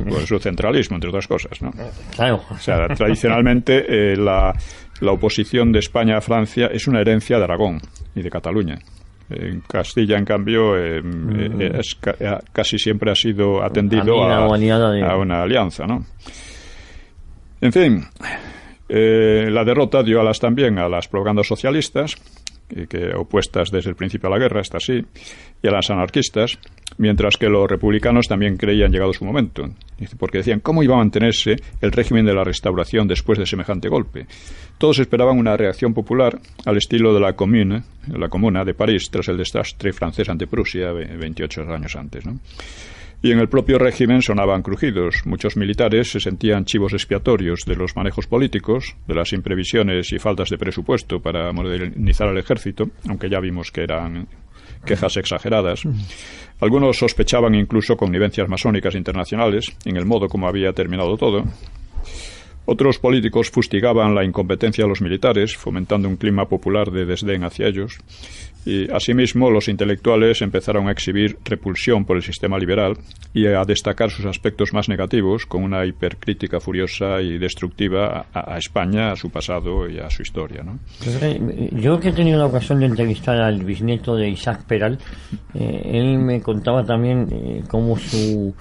Por su centralismo, entre otras cosas, ¿no? Claro. O sea, tradicionalmente la oposición de España a Francia es una herencia de Aragón y de Cataluña. En Castilla, en cambio, casi siempre ha sido atendido a una alianza, ¿no? En fin, la derrota dio alas también a las propagandas socialistas, que opuestas desde el principio a la guerra, esta sí, y a las anarquistas, mientras que los republicanos también creían llegado su momento, porque decían cómo iba a mantenerse el régimen de la Restauración después de semejante golpe. Todos esperaban una reacción popular al estilo de la Comuna de París tras el desastre francés ante Prusia 28 años antes, ¿no? Y en el propio régimen sonaban crujidos. Muchos militares se sentían chivos expiatorios de los manejos políticos, de las imprevisiones y faltas de presupuesto para modernizar al ejército, aunque ya vimos que eran quejas exageradas. Algunos sospechaban incluso connivencias masónicas internacionales en el modo como había terminado todo. Otros políticos fustigaban la incompetencia de los militares, fomentando un clima popular de desdén hacia ellos. Y asimismo los intelectuales empezaron a exhibir repulsión por el sistema liberal y a destacar sus aspectos más negativos con una hipercrítica furiosa y destructiva a España, a su pasado y a su historia, ¿no? Yo que he tenido la ocasión de entrevistar al bisnieto de Isaac Peral, él me contaba también cómo su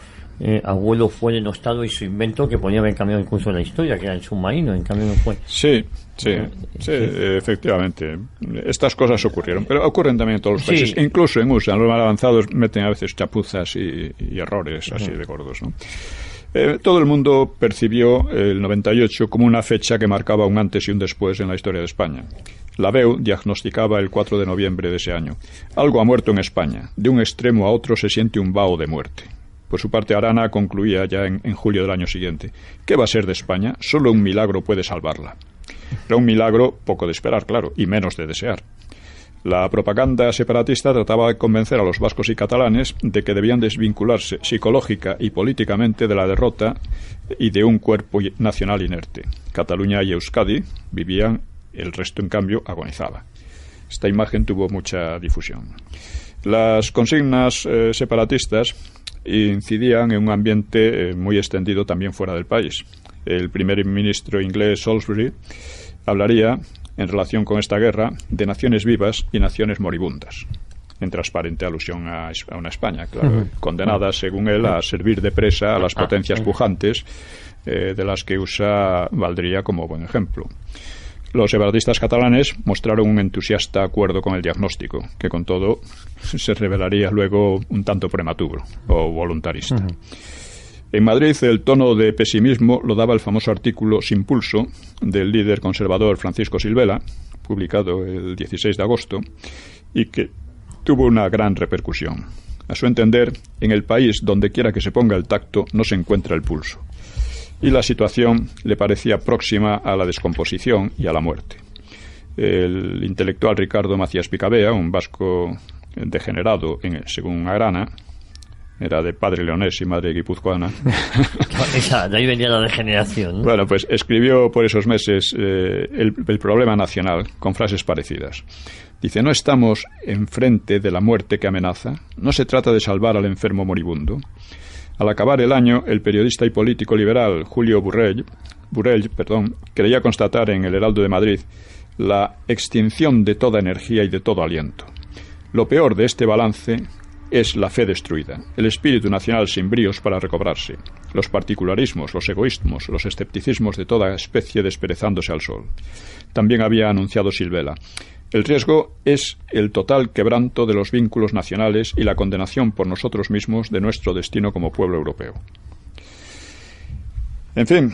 abuelo fue denostado y su invento que podía haber cambiado incluso la historia, que era el submarino, en cambio no fue. Sí, efectivamente. Estas cosas ocurrieron, pero ocurren también en todos los países. Incluso en USA, los más avanzados meten a veces chapuzas y errores así de gordos, ¿no? Todo el mundo percibió el 98 como una fecha que marcaba un antes y un después en la historia de España. La BEU diagnosticaba el 4 de noviembre de ese año: algo ha muerto en España, de un extremo a otro se siente un vaho de muerte. Por su parte, Arana concluía ya en julio del año siguiente: ¿qué va a ser de España? Solo un milagro puede salvarla. Era un milagro poco de esperar, claro, y menos de desear. La propaganda separatista trataba de convencer a los vascos y catalanes de que debían desvincularse psicológica y políticamente de la derrota y de un cuerpo nacional inerte. Cataluña y Euskadi vivían, el resto, en cambio, agonizaba. Esta imagen tuvo mucha difusión. Las consignas separatistas incidían en un ambiente muy extendido también fuera del país. El primer ministro inglés Salisbury hablaría, en relación con esta guerra, de naciones vivas y naciones moribundas, en transparente alusión a una España, claro, condenada, según él, a servir de presa a las potencias pujantes, de las que USA valdría como buen ejemplo. Los separatistas catalanes mostraron un entusiasta acuerdo con el diagnóstico, que con todo se revelaría luego un tanto prematuro o voluntarista. En Madrid el tono de pesimismo lo daba el famoso artículo Sin pulso del líder conservador Francisco Silvela, publicado el 16 de agosto, y que tuvo una gran repercusión. A su entender, en el país donde quiera que se ponga el tacto no se encuentra el pulso, y la situación le parecía próxima a la descomposición y a la muerte. El intelectual Ricardo Macías Picabea, un vasco degenerado, según Arana, era de padre leonés y madre guipuzcoana. De ahí venía la degeneración, ¿no? Bueno, pues escribió por esos meses el problema nacional, con frases parecidas. Dice: no estamos enfrente de la muerte que amenaza, no se trata de salvar al enfermo moribundo. Al acabar el año, el periodista y político liberal Julio Burrell, creía constatar en el Heraldo de Madrid la extinción de toda energía y de todo aliento. Lo peor de este balance es la fe destruida, el espíritu nacional sin bríos para recobrarse, los particularismos, los egoísmos, los escepticismos de toda especie desperezándose al sol. También había anunciado Silvela: el riesgo es el total quebranto de los vínculos nacionales y la condenación por nosotros mismos de nuestro destino como pueblo europeo. En fin,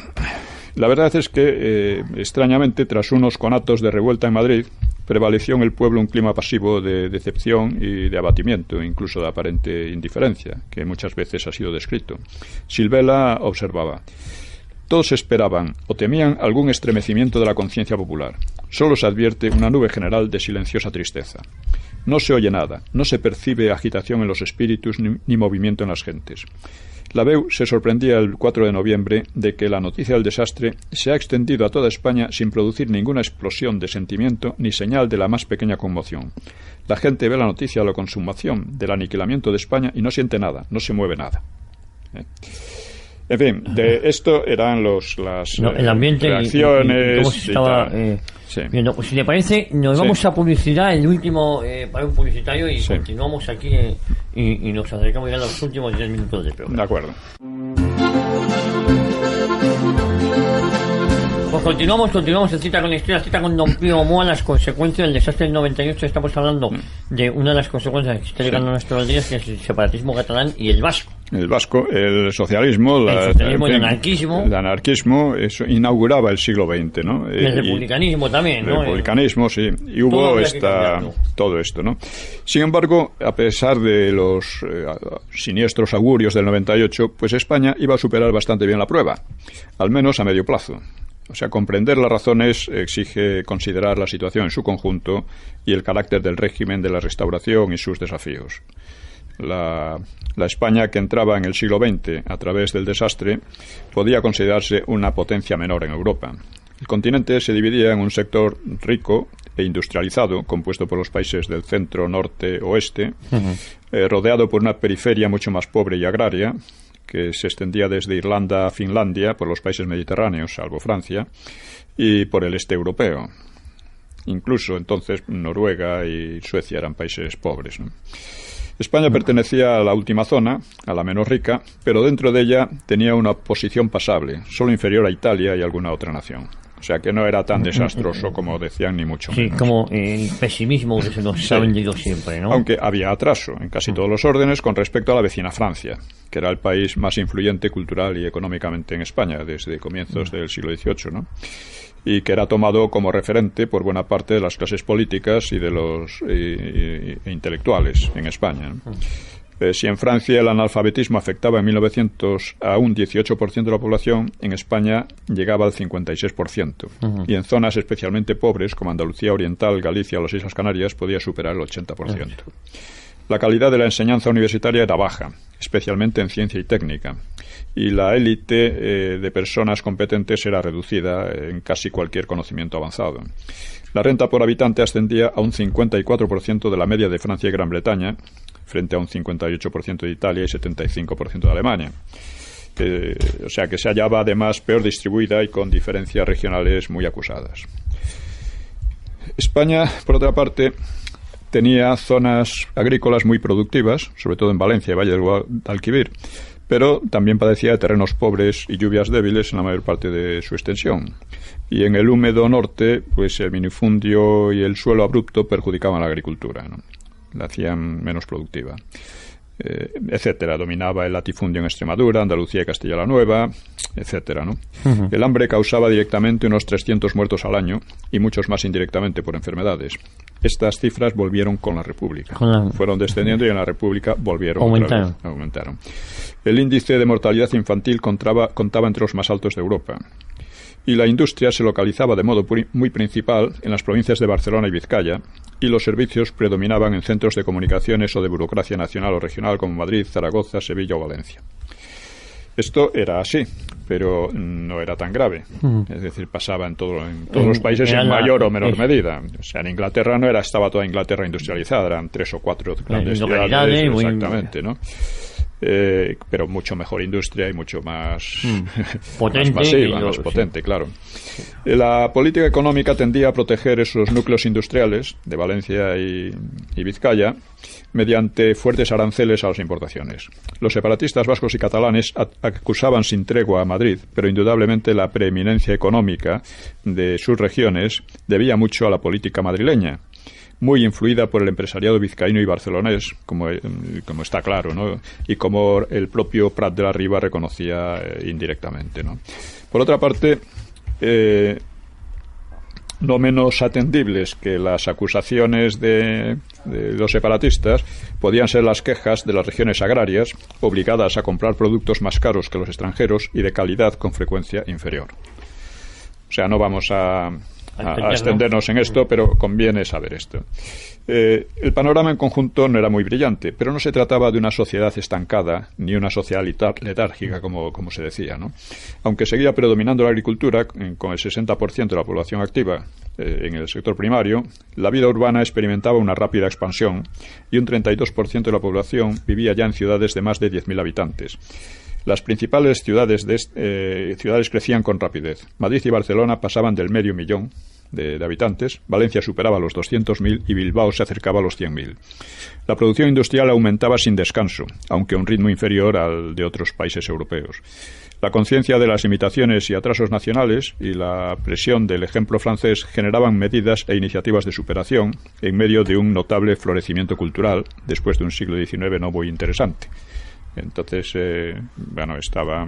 la verdad es que, extrañamente, tras unos conatos de revuelta en Madrid, prevaleció en el pueblo un clima pasivo de decepción y de abatimiento, incluso de aparente indiferencia, que muchas veces ha sido descrito. Silvela observaba: todos esperaban o temían algún estremecimiento de la conciencia popular. Solo se advierte una nube general de silenciosa tristeza. No se oye nada, no se percibe agitación en los espíritus ni movimiento en las gentes. La BEU se sorprendía el 4 de noviembre de que la noticia del desastre se ha extendido a toda España sin producir ninguna explosión de sentimiento ni señal de la más pequeña conmoción. La gente ve la noticia de la consumación, del aniquilamiento de España, y no siente nada, no se mueve nada. En fin, de esto eran el ambiente reacciones y cómo se estaba viendo. Pues si le parece, nos vamos a publicidad, el último para un publicitario, y continuamos aquí y nos acercamos ya a los últimos 10 minutos del programa. De acuerdo. Pues continuamos en Cita con la Historia, Cita con don Pío Moa, las consecuencias del desastre del 98. Estamos hablando de una de las consecuencias que está llegando a nuestros días, que es el separatismo catalán y el vasco. El vasco, el socialismo, el anarquismo. El anarquismo, eso inauguraba el siglo XX, ¿no? El republicanismo también, ¿no? El republicanismo, sí. Y hubo todo esto, ¿no? Sin embargo, a pesar de los siniestros augurios del 98, pues España iba a superar bastante bien la prueba, al menos a medio plazo. O sea, comprender las razones exige considerar la situación en su conjunto y el carácter del régimen de la restauración y sus desafíos. La España que entraba en el siglo XX a través del desastre podía considerarse una potencia menor en Europa. El continente se dividía en un sector rico e industrializado, compuesto por los países del centro, norte, oeste, rodeado por una periferia mucho más pobre y agraria, que se extendía desde Irlanda a Finlandia, por los países mediterráneos, salvo Francia, y por el este europeo. Incluso entonces Noruega y Suecia eran países pobres, ¿no? España pertenecía a la última zona, a la menos rica, pero dentro de ella tenía una posición pasable, solo inferior a Italia y alguna otra nación. O sea que no era tan desastroso como decían, ni mucho menos. Sí, como el pesimismo que se nos ha vendido siempre, ¿no? Aunque había atraso en casi todos los órdenes con respecto a la vecina Francia, que era el país más influyente cultural y económicamente en España desde comienzos del siglo XVIII, ¿no? Y que era tomado como referente por buena parte de las clases políticas y de los intelectuales en España, ¿no? Si en Francia el analfabetismo afectaba en 1900 a un 18% de la población, en España llegaba al 56%. Y en zonas especialmente pobres, como Andalucía Oriental, Galicia o las Islas Canarias, podía superar el 80%. La calidad de la enseñanza universitaria era baja, especialmente en ciencia y técnica, y la élite de personas competentes era reducida en casi cualquier conocimiento avanzado. La renta por habitante ascendía a un 54% de la media de Francia y Gran Bretaña, frente a un 58% de Italia y 75% de Alemania. O sea que se hallaba además peor distribuida y con diferencias regionales muy acusadas. España, por otra parte, tenía zonas agrícolas muy productivas, sobre todo en Valencia y Valle del Guadalquivir, pero también padecía de terrenos pobres y lluvias débiles en la mayor parte de su extensión. Y en el húmedo norte, pues el minifundio y el suelo abrupto perjudicaban la agricultura, ¿no? La hacían menos productiva, etcétera. Dominaba el latifundio en Extremadura, Andalucía y Castilla la Nueva, etcétera, ¿no? El hambre causaba directamente unos 300 muertos al año y muchos más indirectamente por enfermedades. Estas cifras volvieron con la República. Fueron descendiendo y en la República volvieron. Aumentaron. El índice de mortalidad infantil contaba entre los más altos de Europa. Y la industria se localizaba de modo muy principal en las provincias de Barcelona y Vizcaya, y los servicios predominaban en centros de comunicaciones o de burocracia nacional o regional como Madrid, Zaragoza, Sevilla o Valencia. Esto era así, pero no era tan grave. Es decir, pasaba en todos los países en mayor o menor medida. O sea, en Inglaterra estaba toda Inglaterra industrializada, eran 3 o 4 grandes ciudades, exactamente, ¿no? Pero mucho mejor industria y mucho más potente, más masiva, más potente, claro. La política económica tendía a proteger esos núcleos industriales de Valencia y Vizcaya mediante fuertes aranceles a las importaciones. Los separatistas vascos y catalanes acusaban sin tregua a Madrid, pero indudablemente la preeminencia económica de sus regiones debía mucho a la política madrileña, muy influida por el empresariado vizcaíno y barcelonés, como está claro, ¿no? Y como el propio Prat de la Riba reconocía indirectamente, ¿no? Por otra parte, no menos atendibles que las acusaciones de los separatistas podían ser las quejas de las regiones agrarias, obligadas a comprar productos más caros que los extranjeros y de calidad con frecuencia inferior. O sea, no vamos a extendernos en esto, pero conviene saber esto. El panorama en conjunto no era muy brillante, pero no se trataba de una sociedad estancada ni una sociedad letárgica, como se decía, ¿no? Aunque seguía predominando la agricultura, con el 60% de la población activa en el sector primario, la vida urbana experimentaba una rápida expansión y un 32% de la población vivía ya en ciudades de más de 10.000 habitantes. Las principales ciudades crecían con rapidez. Madrid y Barcelona pasaban del 500.000 de habitantes, Valencia superaba los 200.000 y Bilbao se acercaba a los 100.000. La producción industrial aumentaba sin descanso, aunque a un ritmo inferior al de otros países europeos. La conciencia de las limitaciones y atrasos nacionales y la presión del ejemplo francés generaban medidas e iniciativas de superación en medio de un notable florecimiento cultural después de un siglo XIX no muy interesante. Entonces, estaba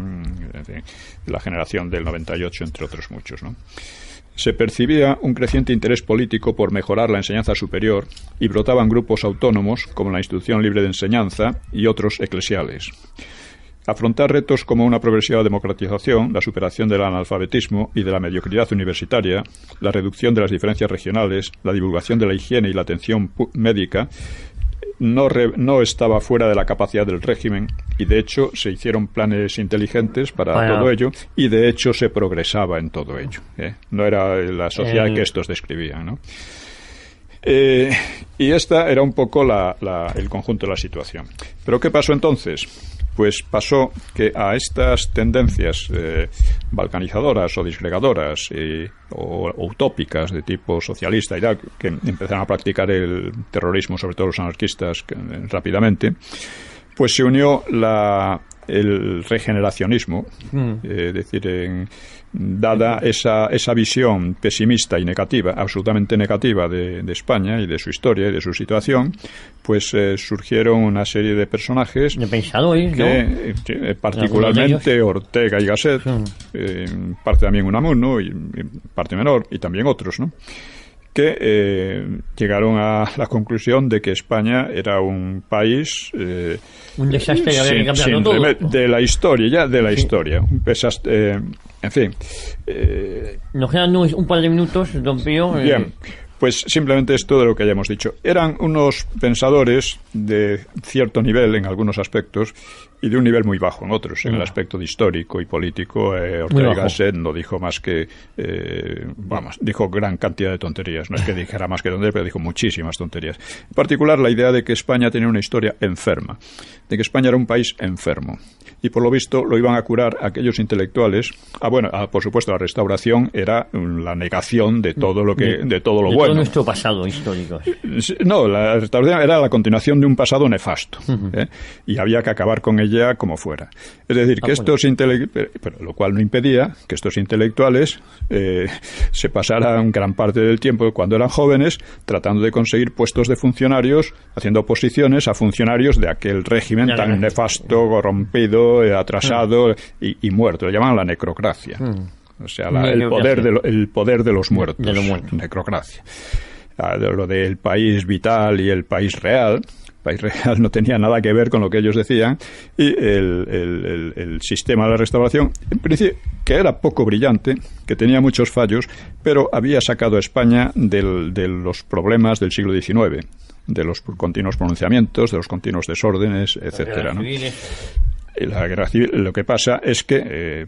la generación del 98, entre otros muchos, ¿no? Se percibía un creciente interés político por mejorar la enseñanza superior y brotaban grupos autónomos como la Institución Libre de Enseñanza y otros eclesiales. Afrontar retos como una progresiva democratización, la superación del analfabetismo y de la mediocridad universitaria, la reducción de las diferencias regionales, la divulgación de la higiene y la atención médica, no estaba fuera de la capacidad del régimen y de hecho se hicieron planes inteligentes para todo ello y de hecho se progresaba en todo ello, ¿eh? No era la sociedad que estos describían, ¿no? Y esta era un poco el conjunto de la situación. ¿Pero qué pasó entonces? Pues pasó que a estas tendencias balcanizadoras o disgregadoras o utópicas de tipo socialista y tal, que empezaron a practicar el terrorismo, sobre todo los anarquistas, rápidamente, pues se unió el regeneracionismo, es decir, dada esa visión pesimista y negativa, absolutamente negativa de España y de su historia y de su situación, pues surgieron una serie de personajes de pensadores, que, particularmente Ortega y Gasset, parte también Unamuno y parte menor, y también otros, ¿no?, que llegaron a la conclusión de que España era un país un desastre de la historia, un desastre, en fin. Nos quedan un par de minutos, don Pío. Bien, pues simplemente esto de lo que ya hemos dicho. Eran unos pensadores de cierto nivel en algunos aspectos y de un nivel muy bajo en otros, en el aspecto de histórico y político. Ortega y Gasset no dijo más que, dijo gran cantidad de tonterías. No es que dijera más que tonterías, pero dijo muchísimas tonterías. En particular, la idea de que España tenía una historia enferma, de que España era un país enfermo. Y por lo visto lo iban a curar aquellos intelectuales. Por supuesto, la Restauración era la negación de todo lo bueno. De todo nuestro pasado histórico. No, la Restauración era la continuación de un pasado nefasto. Y había que acabar con ella como fuera. Es decir, que estos intelectuales, pero lo cual no impedía que estos intelectuales se pasaran gran parte del tiempo cuando eran jóvenes tratando de conseguir puestos de funcionarios, haciendo oposiciones a funcionarios de aquel régimen tan nefasto, corrompido, atrasado y muerto. Lo llamaban la necrocracia. O sea, el poder de los muertos. De los muertos. Necrocracia. Lo del país vital y el país real. El país real no tenía nada que ver con lo que ellos decían. Y el sistema de la Restauración, en principio, que era poco brillante, que tenía muchos fallos, pero había sacado a España de los problemas del siglo XIX, de los continuos pronunciamientos, de los continuos desórdenes, etcétera, ¿no? La guerra civil, lo que pasa es que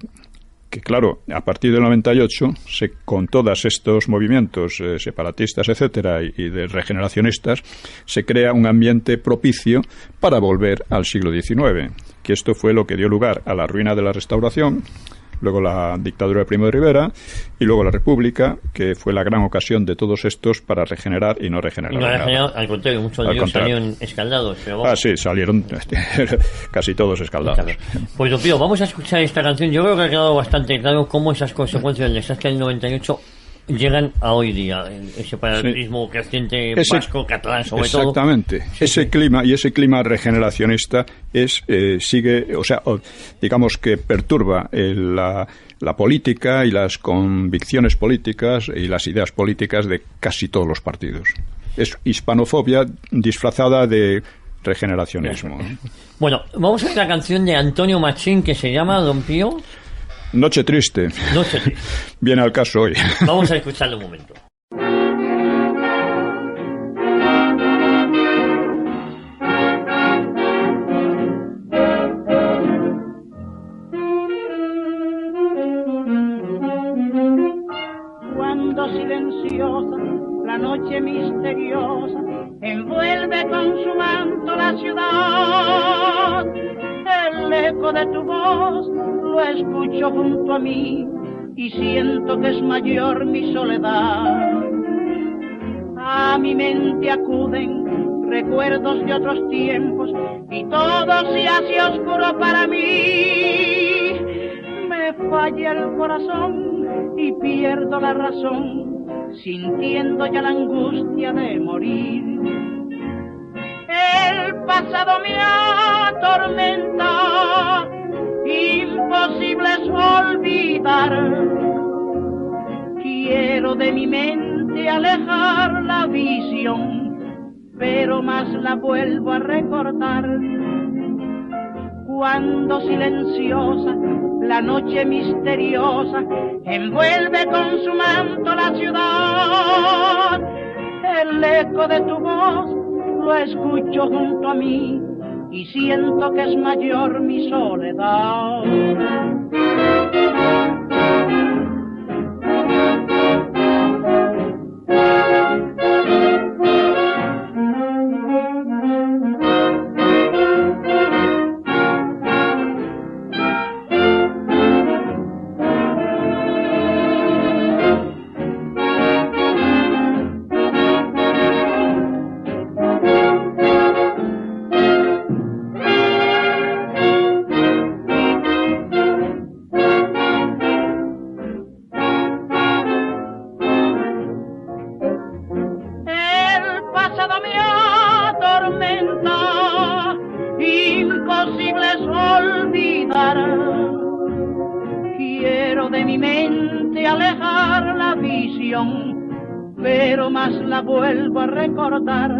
claro, a partir del 98, con todos estos movimientos separatistas, etcétera, y de regeneracionistas, se crea un ambiente propicio para volver al siglo XIX, que esto fue lo que dio lugar a la ruina de la Restauración, luego la dictadura de Primo de Rivera y luego la República, que fue la gran ocasión de todos estos para regenerar y no regenerar. Al contrario, muchos de ellos salieron escaldados. Pero sí, salieron casi todos escaldados. Claro. Pues, don Pío, vamos a escuchar esta canción. Yo creo que ha quedado bastante claro cómo esas consecuencias del desastre del 98 llegan a hoy día, el separatismo creciente vasco, catalán, sobre todo. Exactamente. Ese clima regeneracionista sigue, o sea, digamos que perturba la política y las convicciones políticas y las ideas políticas de casi todos los partidos. Es hispanofobia disfrazada de regeneracionismo. Bueno, vamos a la canción de Antonio Machín que se llama, don Pío. Noche triste. Viene al caso hoy. Vamos a escucharlo un momento. Cuando silenciosa, la noche misteriosa envuelve con su manto la ciudad, el eco de tu voz lo escucho junto a mí y siento que es mayor mi soledad. A mi mente acuden recuerdos de otros tiempos y todo se hace oscuro para mí. Me falla el corazón y pierdo la razón, sintiendo ya la angustia de morir. El pasado me atormenta, imposible es olvidar. Quiero de mi mente alejar la visión, pero más la vuelvo a recordar. Cuando silenciosa la noche misteriosa envuelve con su manto la ciudad, el eco de tu voz lo escucho junto a mí y siento que es mayor mi soledad. Imposible es olvidar. Quiero de mi mente alejar la visión, pero más la vuelvo a recordar.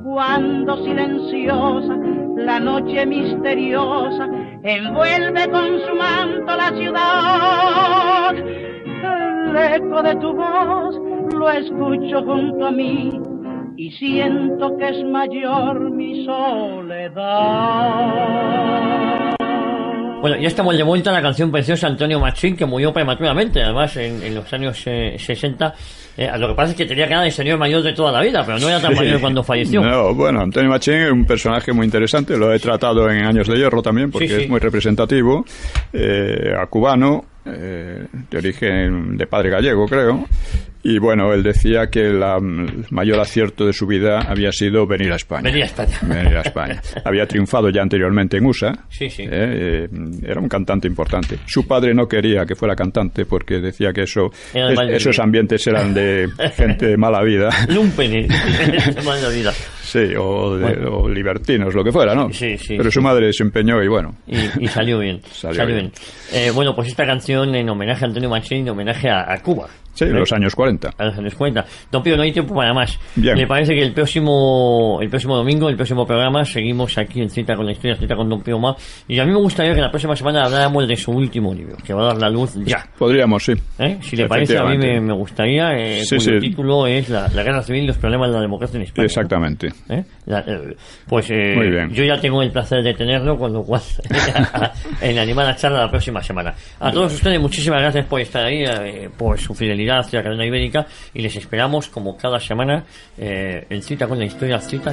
Cuando silenciosa la noche misteriosa envuelve con su manto la ciudad, el eco de tu voz lo escucho junto a mí y siento que es mayor mi soledad. Bueno, ya estamos de vuelta a la canción preciosa Antonio Machín, que murió prematuramente, además, en los años 60. Lo que pasa es que tenía cara de señor mayor de toda la vida, pero no era tan mayor cuando falleció. No, bueno, Antonio Machín es un personaje muy interesante, lo he tratado en Años de Hierro también, porque es muy representativo, a cubano, de origen de padre gallego, creo. Y bueno, él decía que el mayor acierto de su vida había sido venir a España. Venir a España. Había triunfado ya anteriormente en USA. Era un cantante importante. Su padre no quería que fuera cantante porque decía que esos ambientes eran de gente de mala vida. Lumpen, de mala vida. Sí, o libertinos, lo que fuera, ¿no? Pero su madre se empeñó y bueno. Y salió bien. Salió bien. Bueno, pues esta canción en homenaje a Antonio Machín, en homenaje a Cuba. Sí, en los años 40. A los años 40. Don Pío, no hay tiempo para más. Bien. Me parece que el próximo domingo, el próximo programa, seguimos aquí en Cita con la Historia, Cita con Don Pío Ma. Y a mí me gustaría que la próxima semana habláramos de su último libro, que va a dar la luz ya. Podríamos, sí. Si le parece, a mí me gustaría. Cuyo título es la Guerra Civil y los problemas de la democracia en España. Exactamente. Pues muy bien. Yo ya tengo el placer de tenerlo, con lo cual en animada charla la próxima semana. A todos ustedes, muchísimas gracias por estar ahí, por su fidelidad hacia la cadena ibérica, y les esperamos como cada semana en Cita con la Historia, Cita